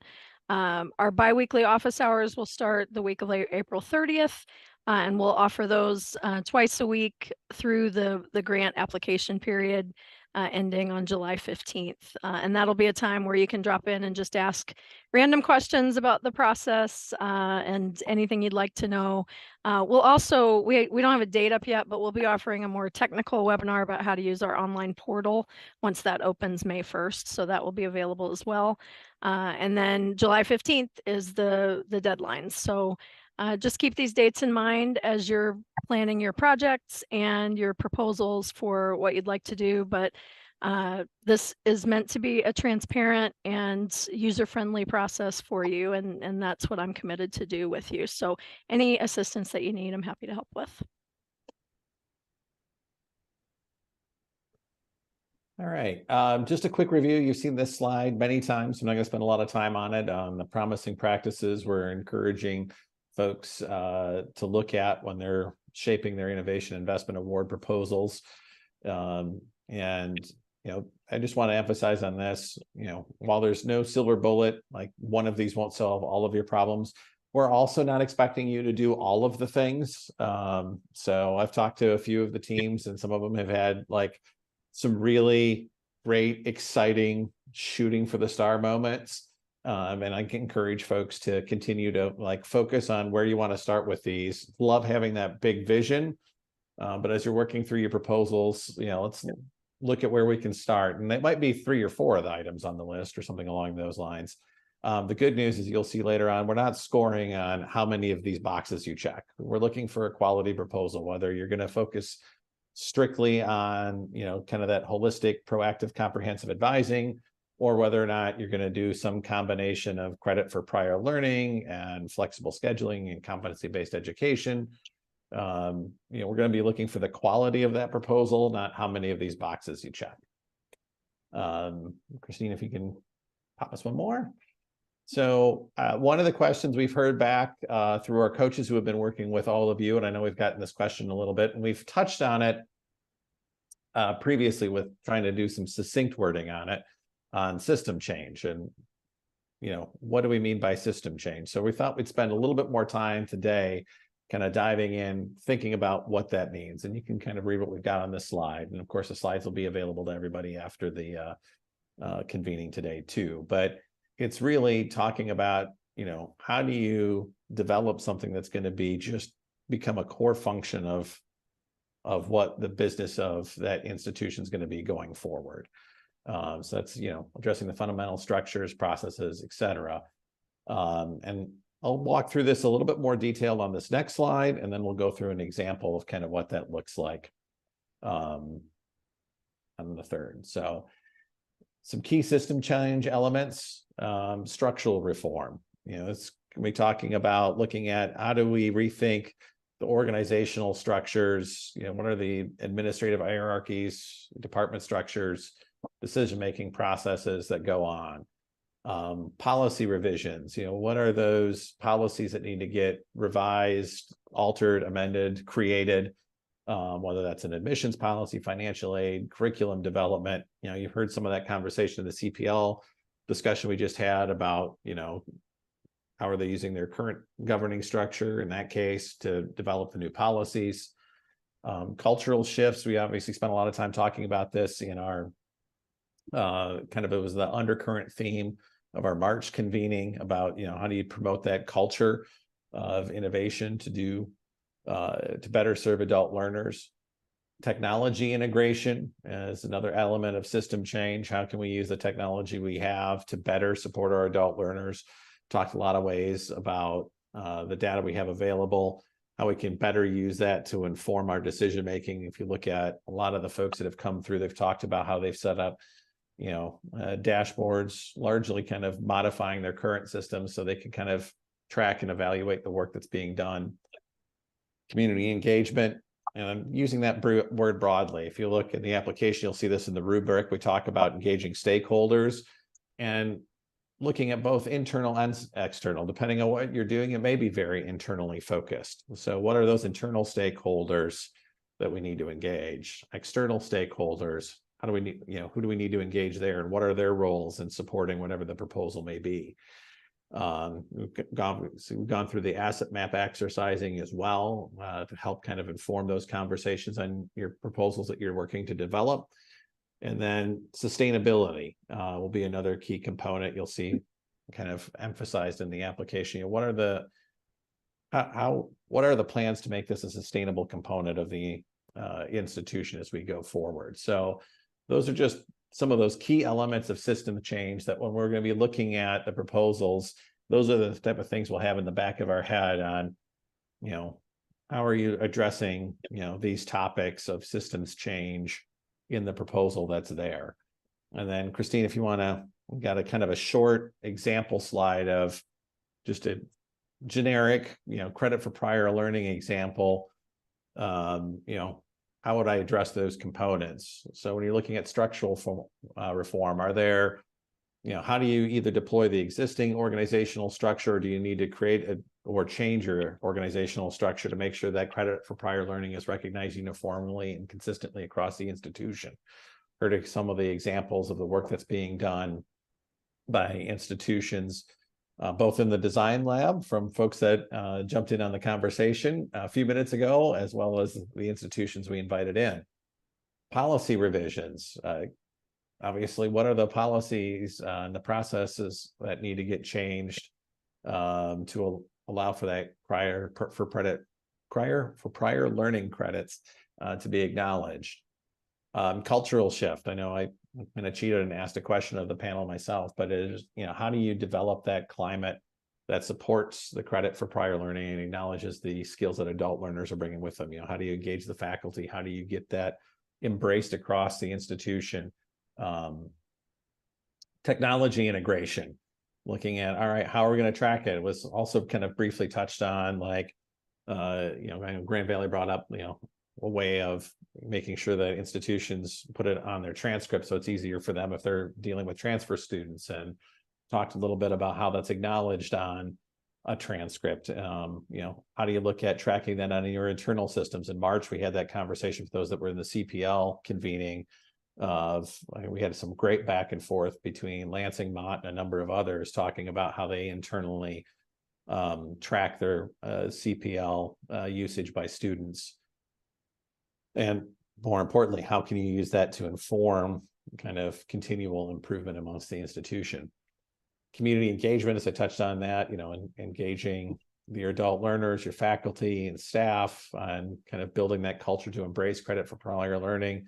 Our biweekly office hours will start the week of April 30th, and we'll offer those twice a week through the grant application period ending on July 15th. And that'll be a time where you can drop in and just ask random questions about the process and anything you'd like to know. We'll also, we don't have a date up yet, but we'll be offering a more technical webinar about how to use our online portal once that opens May 1st. So that will be available as well. And then July 15th is the deadline. So just keep these dates in mind as you're planning your projects and your proposals for what you'd like to do. But this is meant to be a transparent and user-friendly process for you. And that's what I'm committed to do with you. So any assistance that you need, I'm happy to help with. All right. Just a quick review. You've seen this slide many times. I'm not going to spend a lot of time on it. On the promising practices, we're encouraging folks to look at when they're shaping their Innovation Investment Award proposals. I just want to emphasize on this, while there's no silver bullet, like one of these won't solve all of your problems, we're also not expecting you to do all of the things. So I've talked to a few of the teams and some of them have had like some really great, exciting shooting for the star moments. And I can encourage folks to continue to focus on where you want to start with these. Love having that big vision. But as you're working through your proposals, let's look at where we can start. And it might be 3 or 4 of the items on the list or something along those lines. The good news is you'll see later on, we're not scoring on how many of these boxes you check. We're looking for a quality proposal, whether you're going to focus strictly on, kind of that holistic, proactive, comprehensive advising, or whether or not you're going to do some combination of credit for prior learning and flexible scheduling and competency-based education. You know, we're going to be looking for the quality of that proposal, not how many of these boxes you check. Christine, if you can pop us one more. So one of the questions we've heard back through our coaches who have been working with all of you, and I know we've gotten this question a little bit, and we've touched on it previously with trying to do some succinct wording on it, on system change. And, you know, what do we mean by system change? So we thought we'd spend a little bit more time today kind of diving in, thinking about what that means. And you can kind of read what we've got on this slide. And of course, the slides will be available to everybody after the convening today too. But it's really talking about, you know, how do you develop something that's going to be just become a core function of what the business of that institution is going to be going forward. So that's, you know, addressing the fundamental structures, processes, et cetera. And I'll walk through this a little bit more detail on this next slide, and then we'll go through an example of kind of what that looks like on the third. So some key system change elements, structural reform. You know, it's going to be talking about looking at how do we rethink the organizational structures, you know, what are the administrative hierarchies, department structures, decision-making processes that go on. Policy revisions, you know, what are those policies that need to get revised, altered, amended, created, whether that's an admissions policy, financial aid, curriculum development. You know, you've heard some of that conversation in the CPL discussion we just had about, you know, how are they using their current governing structure in that case to develop the new policies. Cultural shifts, we obviously spent a lot of time talking about this in our kind of, it was the undercurrent theme of our March convening about, you know, how do you promote that culture of innovation to do to better serve adult learners. Technology integration is another element of system change. How can we use the technology we have to better support our adult learners? Talked a lot of ways about the data we have available, how we can better use that to inform our decision making. If you look at a lot of the folks that have come through, they've talked about how they've set up, you know, dashboards, largely kind of modifying their current systems so they can kind of track and evaluate the work that's being done. Community engagement, and I'm using that word broadly. If you look at the application, you'll see this in the rubric. We talk about engaging stakeholders and looking at both internal and external. Depending on what you're doing, it may be very internally focused. So what are those internal stakeholders that we need to engage? External stakeholders, how do we need, you know, who do we need to engage there, and what are their roles in supporting whatever the proposal may be? We've gone through the asset map exercising as well to help kind of inform those conversations on your proposals that you're working to develop. And then sustainability will be another key component you'll see kind of emphasized in the application. You know, what are the plans to make this a sustainable component of the institution as we go forward? So those are just some of those key elements of system change that when we're going to be looking at the proposals, those are the type of things we'll have in the back of our head on, you know, how are you addressing, you know, these topics of systems change in the proposal that's there. And then Christine, if you want to, we've got a kind of a short example slide of just a generic, you know, credit for prior learning example. You know, how would I address those components? So when you're looking at structural reform, are there, you know, how do you either deploy the existing organizational structure, or do you need to create or change your organizational structure to make sure that credit for prior learning is recognized uniformly and consistently across the institution? Heard some of the examples of the work that's being done by institutions, both in the design lab from folks that jumped in on the conversation a few minutes ago, as well as the institutions we invited in. Policy revisions. Obviously, what are the policies and the processes that need to get changed to allow for that prior learning credits to be acknowledged? Cultural shift. I know I kind of cheated and asked a question of the panel myself, but it is, you know, how do you develop that climate that supports the credit for prior learning and acknowledges the skills that adult learners are bringing with them? You know, how do you engage the faculty? How do you get that embraced across the institution? technology integration, looking at, all right, how are we going to track it? It was also kind of briefly touched on, like, I know Grand Valley brought up, a way of making sure that institutions put it on their transcript so it's easier for them if they're dealing with transfer students, and talked a little bit about how that's acknowledged on a transcript. How do you look at tracking that on your internal systems? In March, we had that conversation for those that were in the CPL convening. We had some great back and forth between Lansing, Mott, and a number of others talking about how they internally track their CPL usage by students. And more importantly, how can you use that to inform kind of continual improvement amongst the institution? Community engagement, as I touched on that, engaging your adult learners, your faculty and staff on kind of building that culture to embrace credit for prior learning.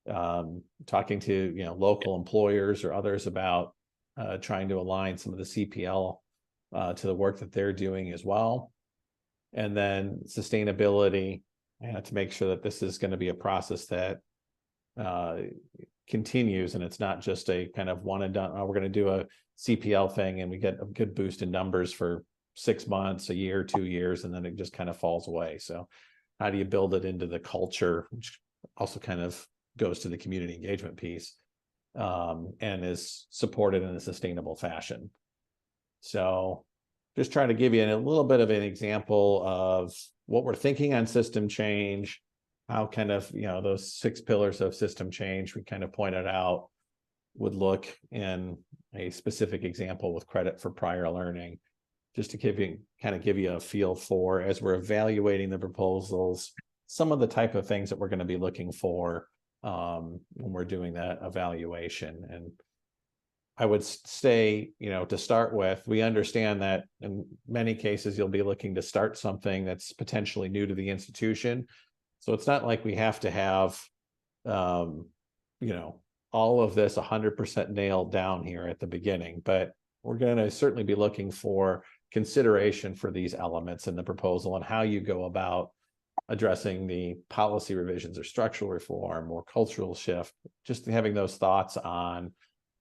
Talking to, local employers or others about trying to align some of the CPL to the work that they're doing as well. And then sustainability, to make sure that this is going to be a process that continues, and it's not just a kind of one and done. We're going to do a CPL thing and we get a good boost in numbers for 6 months, a year, 2 years, and then it just kind of falls away. So how do you build it into the culture, which also kind of goes to the community engagement piece, and is supported in a sustainable fashion? So just trying to give you a little bit of an example of what we're thinking on system change, how kind of, those 6 pillars of system change we kind of pointed out would look in a specific example with credit for prior learning, just to give you a feel for, as we're evaluating the proposals, some of the type of things that we're going to be looking for when we're doing that evaluation. And I would say, to start with, we understand that in many cases, you'll be looking to start something that's potentially new to the institution. So it's not like we have to have, all of this 100% nailed down here at the beginning, but we're going to certainly be looking for consideration for these elements in the proposal and how you go about addressing the policy revisions or structural reform or cultural shift, just having those thoughts on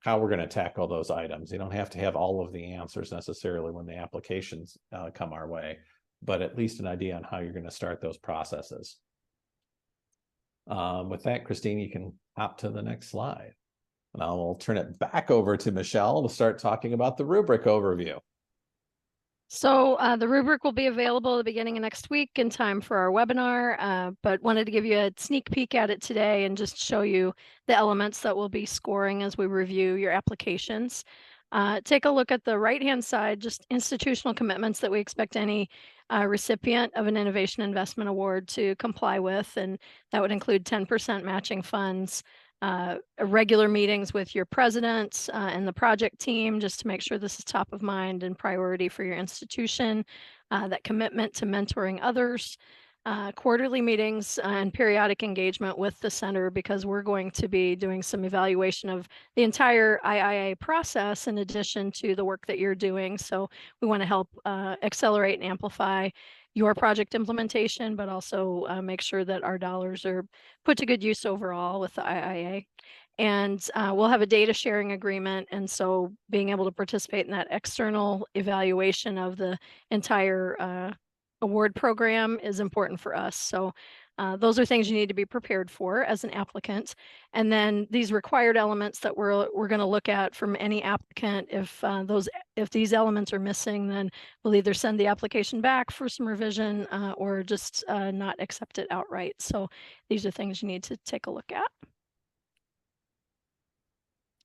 how we're going to tackle those items. You don't have to have all of the answers necessarily when the applications come our way, but at least an idea on how you're going to start those processes. With that, Christine, you can hop to the next slide. And I will turn it back over to Michelle to start talking about the rubric overview. So the rubric will be available at the beginning of next week in time for our webinar, but wanted to give you a sneak peek at it today and just show you the elements that we'll be scoring as we review your applications. Take a look at the right-hand side, just institutional commitments that we expect any recipient of an Innovation Investment Award to comply with, and that would include 10% matching funds, regular meetings with your president and the project team, just to make sure this is top of mind and priority for your institution, that commitment to mentoring others, quarterly meetings and periodic engagement with the center, because we're going to be doing some evaluation of the entire IIA process in addition to the work that you're doing. So we want to help accelerate and amplify your project implementation, but also make sure that our dollars are put to good use overall with the IIA. And we'll have a data sharing agreement. And so being able to participate in that external evaluation of the entire award program is important for us. So those are things you need to be prepared for as an applicant. And then these required elements that we're going to look at from any applicant, if these elements are missing, then we'll either send the application back for some revision or just not accept it outright. So these are things you need to take a look at.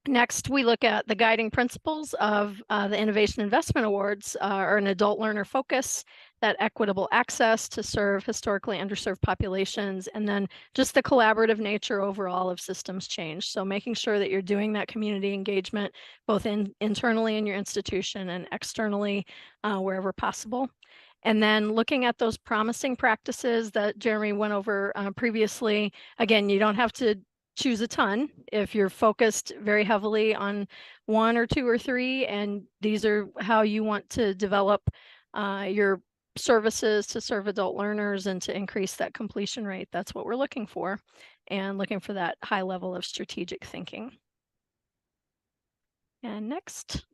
Next, we look at the guiding principles of the Innovation Investment Awards, or an adult learner focus, that equitable access to serve historically underserved populations, and then just the collaborative nature overall of systems change. So making sure that you're doing that community engagement, both internally in your institution and externally wherever possible. And then looking at those promising practices that Jeremy went over previously. Again, you don't have to choose a ton if you're focused very heavily on 1 or 2 or 3, and these are how you want to develop your services to serve adult learners and to increase that completion rate. That's what we're looking for, and looking for that high level of strategic thinking. And next.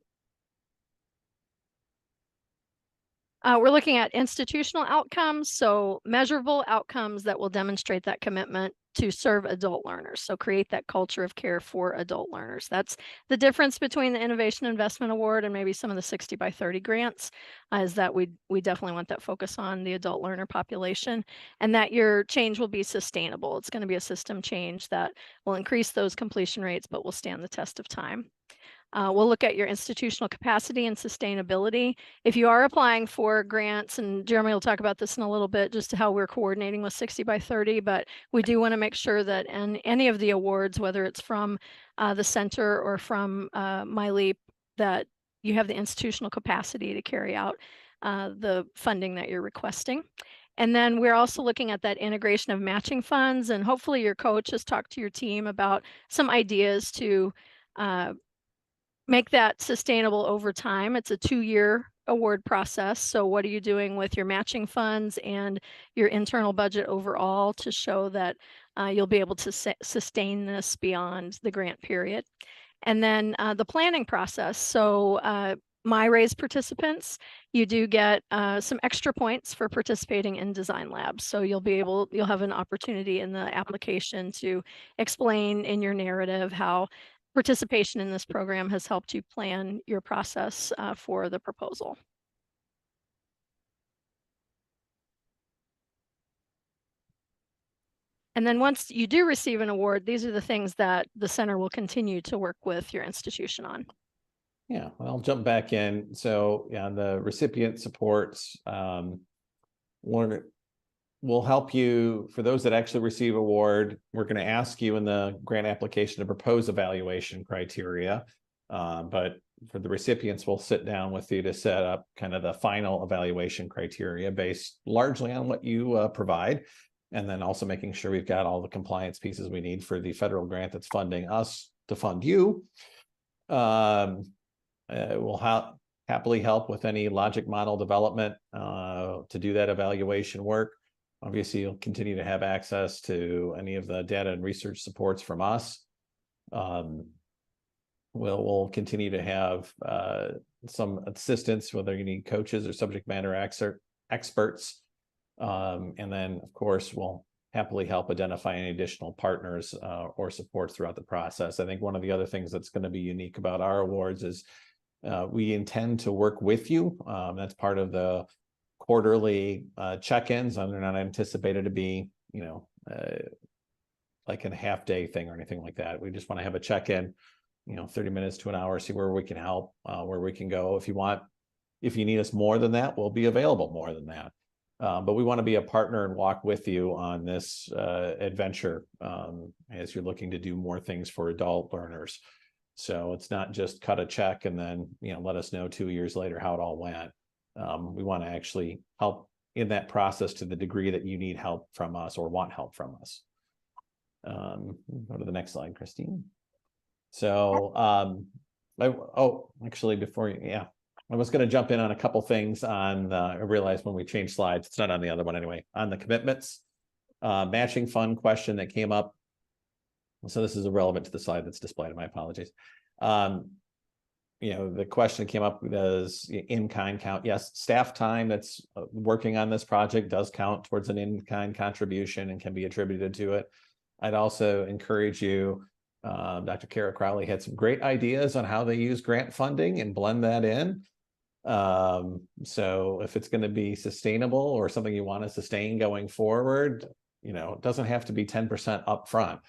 We're looking at institutional outcomes, so measurable outcomes that will demonstrate that commitment to serve adult learners. So create that culture of care for adult learners. That's the difference between the Innovation Investment Award and maybe some of the 60 by 30 grants, is that we definitely want that focus on the adult learner population, and that your change will be sustainable. It's going to be a system change that will increase those completion rates, but will stand the test of time. We'll look at your institutional capacity and sustainability. If you are applying for grants, and Jeremy will talk about this in a little bit, just how we're coordinating with 60 by 30, but we do want to make sure that in any of the awards, whether it's from the center or from MyLeap, that you have the institutional capacity to carry out the funding that you're requesting. And then we're also looking at that integration of matching funds, and hopefully your coach has talked to your team about some ideas to make that sustainable over time. It's a 2-year award process. So what are you doing with your matching funds and your internal budget overall to show that you'll be able to sustain this beyond the grant period? And then the planning process. So MyRaise participants, you do get some extra points for participating in design labs. So you'll have an opportunity in the application to explain in your narrative how participation in this program has helped you plan your process for the proposal. And then once you do receive an award, these are the things that the center will continue to work with your institution on. Yeah, well, I'll jump back in. So yeah, the recipient supports, we'll help you. For those that actually receive award, we're going to ask you in the grant application to propose evaluation criteria. But for the recipients, we'll sit down with you to set up kind of the final evaluation criteria based largely on what you provide. And then also making sure we've got all the compliance pieces we need for the federal grant that's funding us to fund you. We'll happily help with any logic model development to do that evaluation work. Obviously, you'll continue to have access to any of the data and research supports from us. We'll continue to have some assistance, whether you need coaches or subject matter experts. And then, of course, we'll happily help identify any additional partners or supports throughout the process. I think one of the other things that's going to be unique about our awards is we intend to work with you. That's part of the quarterly check-ins. They're not anticipated to be, like a half-day thing or anything like that. We just want to have a check-in, 30 minutes to an hour, see where we can help, where we can go. If you need us more than that, we'll be available more than that. But we want to be a partner and walk with you on this adventure as you're looking to do more things for adult learners. So it's not just cut a check and then, let us know 2 years later how it all went. We want to actually help in that process to the degree that you need help from us or want help from us. Go to the next slide, Christine. So, actually before I was going to jump in on a couple things on, I realized when we changed slides, it's not on the other one anyway, on the commitments, matching fund question that came up. So this is irrelevant to the slide that's displayed, my apologies. The question came up, does in-kind count? Yes, staff time that's working on this project does count towards an in-kind contribution and can be attributed to it. I'd also encourage you, Dr. Kara Crowley had some great ideas on how they use grant funding and blend that in. So if it's going to be sustainable or something you want to sustain going forward, it doesn't have to be 10% upfront.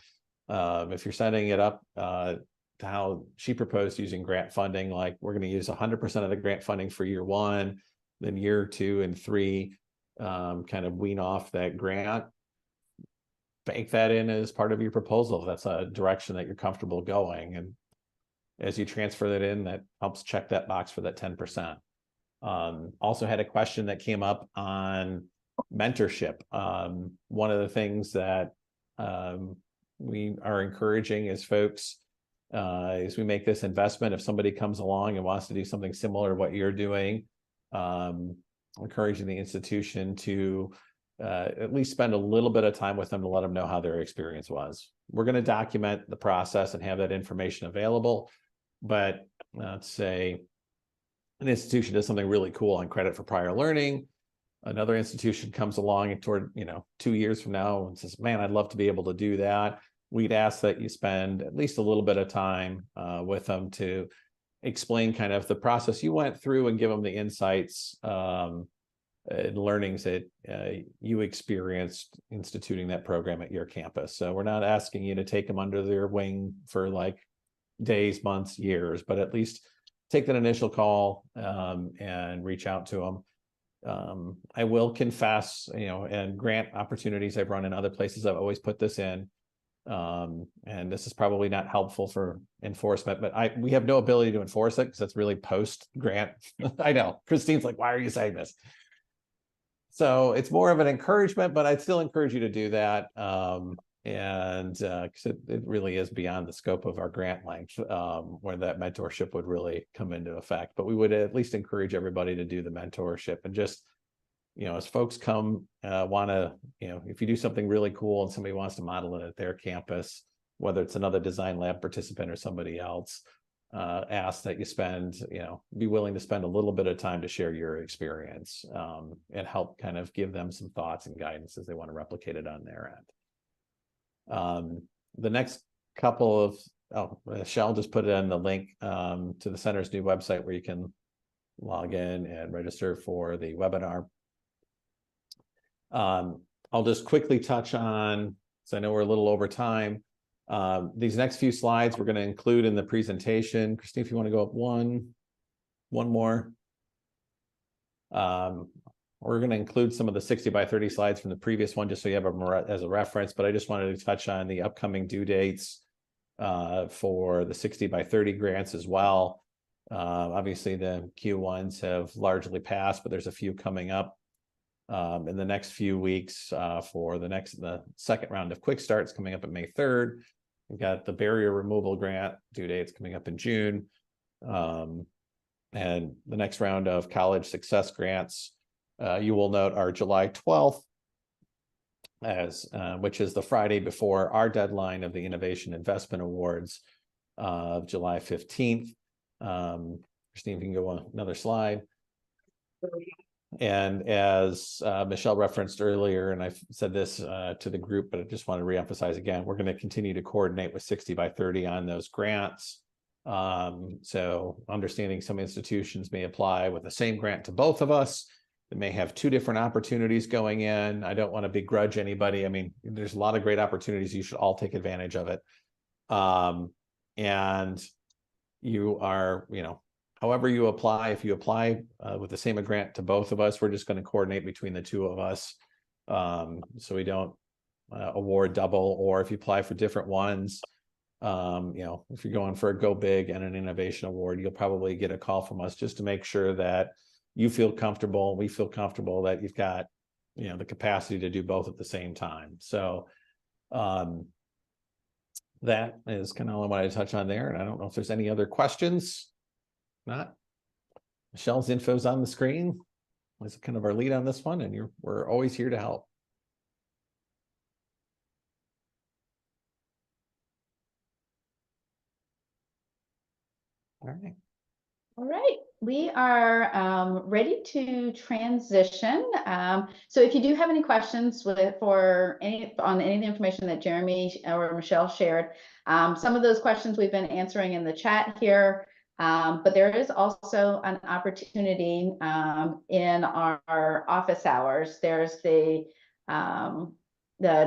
If you're setting it up to how she proposed using grant funding, like we're going to use 100% of the grant funding for year 1, then year 2 and 3, kind of wean off that grant, bake that in as part of your proposal. That's a direction that you're comfortable going. And as you transfer that in, that helps check that box for that 10%. Also had a question that came up on mentorship. One of the things that we are encouraging is folks, as we make this investment, if somebody comes along and wants to do something similar to what you're doing, encouraging the institution to at least spend a little bit of time with them to let them know how their experience was. We're going to document the process and have that information available, but let's say an institution does something really cool on credit for prior learning. Another institution comes along and toward, 2 years from now and says, man, I'd love to be able to do that. We'd ask that you spend at least a little bit of time with them to explain kind of the process you went through and give them the insights and learnings that you experienced instituting that program at your campus. So we're not asking you to take them under their wing for like days, months, years, but at least take that initial call and reach out to them. I will confess, and grant opportunities I've run in other places, I've always put this in. And this is probably not helpful for enforcement, but we have no ability to enforce it because that's really post grant. I know Christine's like, why are you saying this? So it's more of an encouragement, but I'd still encourage you to do that. Because it really is beyond the scope of our grant length, where that mentorship would really come into effect. But we would at least encourage everybody to do the mentorship and just, as folks come, if you do something really cool and somebody wants to model it at their campus, whether it's another design lab participant or somebody else, ask that you be willing to spend a little bit of time to share your experience and help kind of give them some thoughts and guidance as they want to replicate it on their end. The next couple of, Michelle just put it in the link to the center's new website where you can log in and register for the webinar. I'll just quickly touch on, so I know we're a little over time. These next few slides we're going to include in the presentation. Christine, if you want to go up one more. We're going to include some of the 60 by 30 slides from the previous one, just so you have them as a reference, but I just wanted to touch on the upcoming due dates for the 60 by 30 grants as well. Obviously the Q1s have largely passed, but there's a few coming up in the next few weeks for the second round of quick starts coming up at May 3rd. We've got the barrier removal grant due dates coming up in June. And the next round of college success grants, you will note, are July 12th, which is the Friday before our deadline of the Innovation Investment Awards of July 15th. Christine, if you can go on another slide. And as Michelle referenced earlier, and I've said this to the group, but I just want to reemphasize again, we're going to continue to coordinate with 60 by 30 on those grants. So understanding some institutions may apply with the same grant to both of us. They may have two different opportunities going in. I don't want to begrudge anybody. I mean, there's a lot of great opportunities. You should all take advantage of it. And you are, however you apply, if you apply with the same grant to both of us, we're just going to coordinate between the two of us. So we don't award double, or if you apply for different ones, if you're going for a Go Big and an innovation award, you'll probably get a call from us just to make sure that you feel comfortable, we feel comfortable that you've got, the capacity to do both at the same time. So that is kind of all I wanted to touch on there. And I don't know if there's any other questions. Not. Michelle's info's on the screen. That's kind of our lead on this one, and we're always here to help. All right. All right, we are ready to transition. So if you do have any questions on any of the information that Jeremy or Michelle shared, some of those questions we've been answering in the chat here. But there is also an opportunity in our office hours. There's the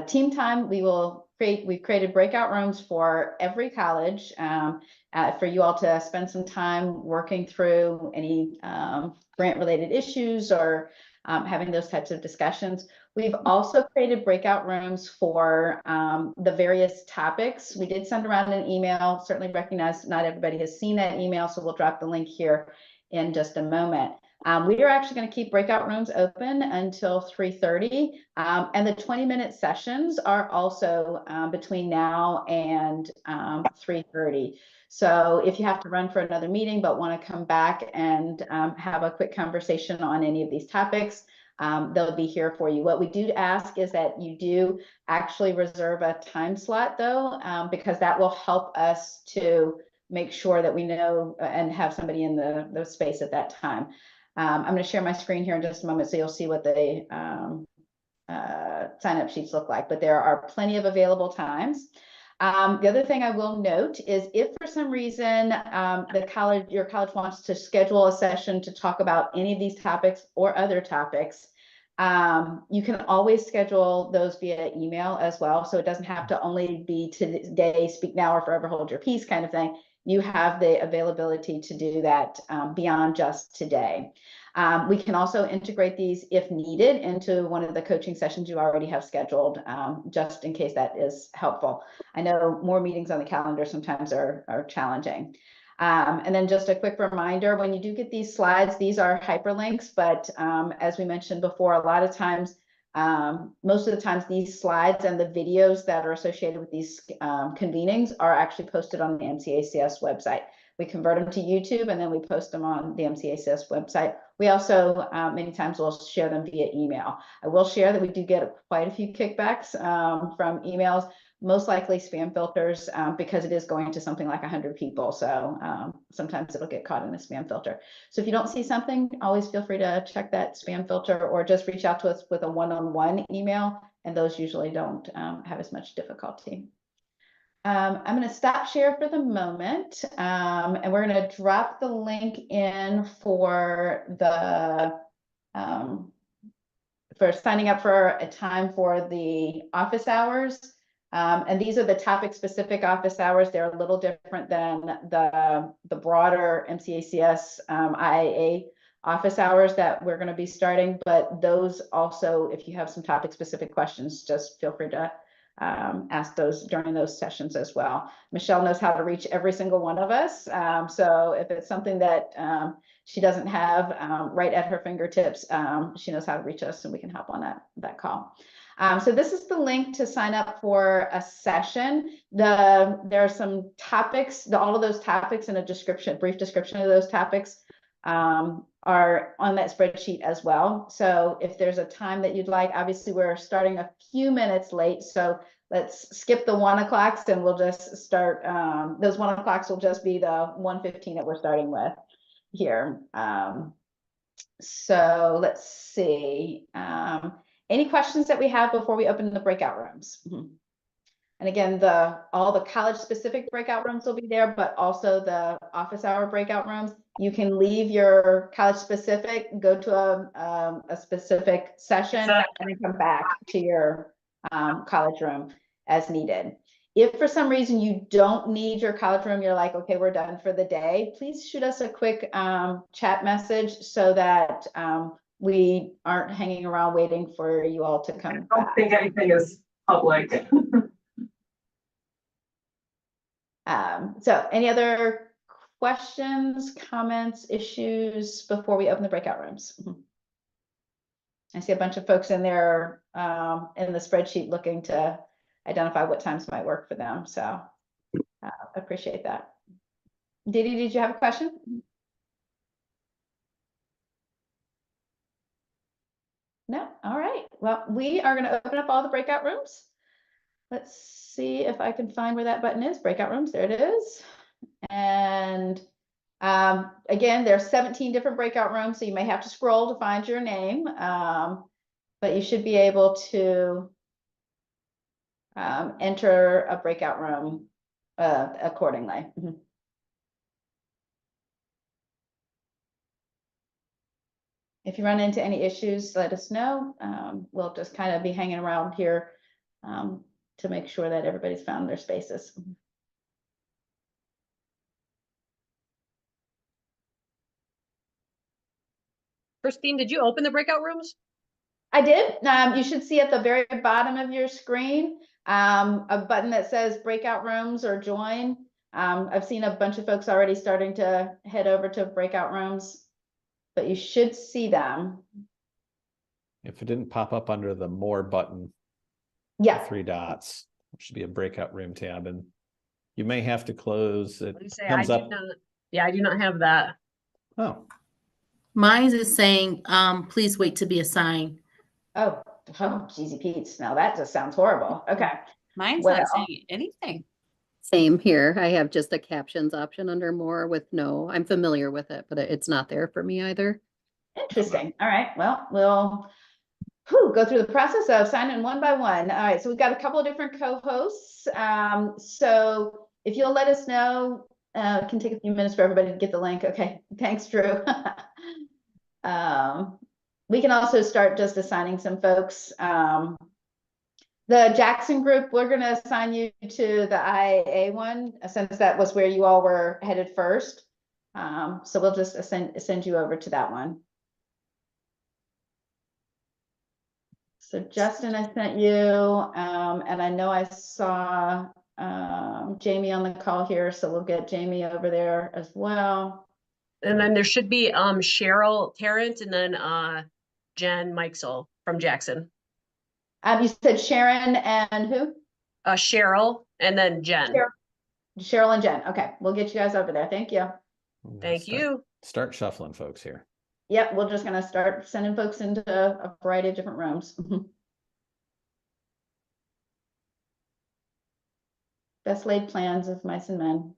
team time. We've created breakout rooms for every college for you all to spend some time working through any grant related issues or having those types of discussions. We've also created breakout rooms for the various topics. We did send around an email, certainly recognize not everybody has seen that email, so we'll drop the link here in just a moment. We are actually going to keep breakout rooms open until 3:30, and the 20-minute sessions are also between now and 3:30. So if you have to run for another meeting but want to come back and have a quick conversation on any of these topics, they'll be here for you. What we do ask is that you do actually reserve a time slot though, because that will help us to make sure that we know and have somebody in the space at that time. I'm going to share my screen here in just a moment, so you'll see what the sign-up sheets look like, but there are plenty of available times. The other thing I will note is if for some reason your college wants to schedule a session to talk about any of these topics or other topics, you can always schedule those via email as well. So it doesn't have to only be today, speak now, or forever hold your peace kind of thing. You have the availability to do that beyond just today. We can also integrate these if needed into one of the coaching sessions you already have scheduled, just in case that is helpful. I know more meetings on the calendar sometimes are challenging. And then just a quick reminder, when you do get these slides, these are hyperlinks, but as we mentioned before, a lot of times, most of the times these slides and the videos that are associated with these convenings are actually posted on the MCACS website. We convert them to YouTube and then we post them on the MCACS website. We also many times will share them via email. I will share that we do get quite a few kickbacks from emails, most likely spam filters, because it is going to something like 100 people. So sometimes it'll get caught in the spam filter. So if you don't see something, always feel free to check that spam filter or just reach out to us with a one-on-one email. And those usually don't have as much difficulty. I'm going to stop share for the moment, and we're going to drop the link in for the for signing up for a time for the office hours. And these are the topic specific office hours. They're a little different than the broader MCACS IAA office hours that we're going to be starting. But those also, if you have some topic specific questions, just feel free to ask those during those sessions as well. Michelle knows how to reach every single one of us. So if it's something that she doesn't have right at her fingertips, she knows how to reach us and we can hop on that call. So this is the link to sign up for a session. There are some topics, all of those topics in a description, brief description of those topics are on that spreadsheet as well. So if there's a time that you'd like, obviously we're starting a few minutes late, so let's skip the 1 o'clocks and we'll just start, those 1 o'clocks will just be the 1:15 that we're starting with here. So let's see. Any questions that we have before we open the breakout rooms? And again, all the college specific breakout rooms will be there, but also the office hour breakout rooms. You can leave your college specific, go to a specific session, and then come back to your college room as needed. If for some reason you don't need your college room, you're like, okay, we're done for the day, please shoot us a quick chat message so that we aren't hanging around waiting for you all to come back. I don't think anything is public. So any other questions, comments, issues before we open the breakout rooms? I see a bunch of folks in there in the spreadsheet looking to identify what times might work for them. So appreciate that. Didi, did you have a question? No? All right. Well, we are going to open up all the breakout rooms. Let's see if I can find where that button is. Breakout rooms. There it is. And again, there are 17 different breakout rooms, so you may have to scroll to find your name. But you should be able to enter a breakout room accordingly. If you run into any issues, let us know. We'll just kind of be hanging around here to make sure that everybody's found their spaces. Christine, did you open the breakout rooms? I did. You should see at the very bottom of your screen a button that says breakout rooms or join. I've seen a bunch of folks already starting to head over to breakout rooms, but you should see them. If it didn't pop up under the more button, yeah, 3 dots, there should be a breakout room tab, and you may have to close it. Comes up. Yeah, I do not have that. Oh. Mine is saying, please wait to be assigned. Oh, Jeezy Pete's. Now that just sounds horrible. Okay. Mine's not saying anything. Same here. I have just a captions option under more with no, I'm familiar with it, but it's not there for me either. Interesting. All right. Well, we'll go through the process of signing one by one. All right. So we've got a couple of different co-hosts. So if you'll let us know, it can take a few minutes for everybody to get the link. Okay. Thanks, Drew. We can also start just assigning some folks. The Jackson group, we're going to assign you to the IAA one, since that was where you all were headed first. So we'll just send you over to that one. So Justin, I sent you, and I know I saw Jamie on the call here, so we'll get Jamie over there as well. And then there should be Cheryl Tarrant and then Jen Mikesel from Jackson. You said Sharon and who? Cheryl and then Jen. Cheryl and Jen. Okay, we'll get you guys over there. Thank you. Thank you. Start shuffling folks here. Yep, we're just gonna start sending folks into a variety of different rooms. Best laid plans of mice and men.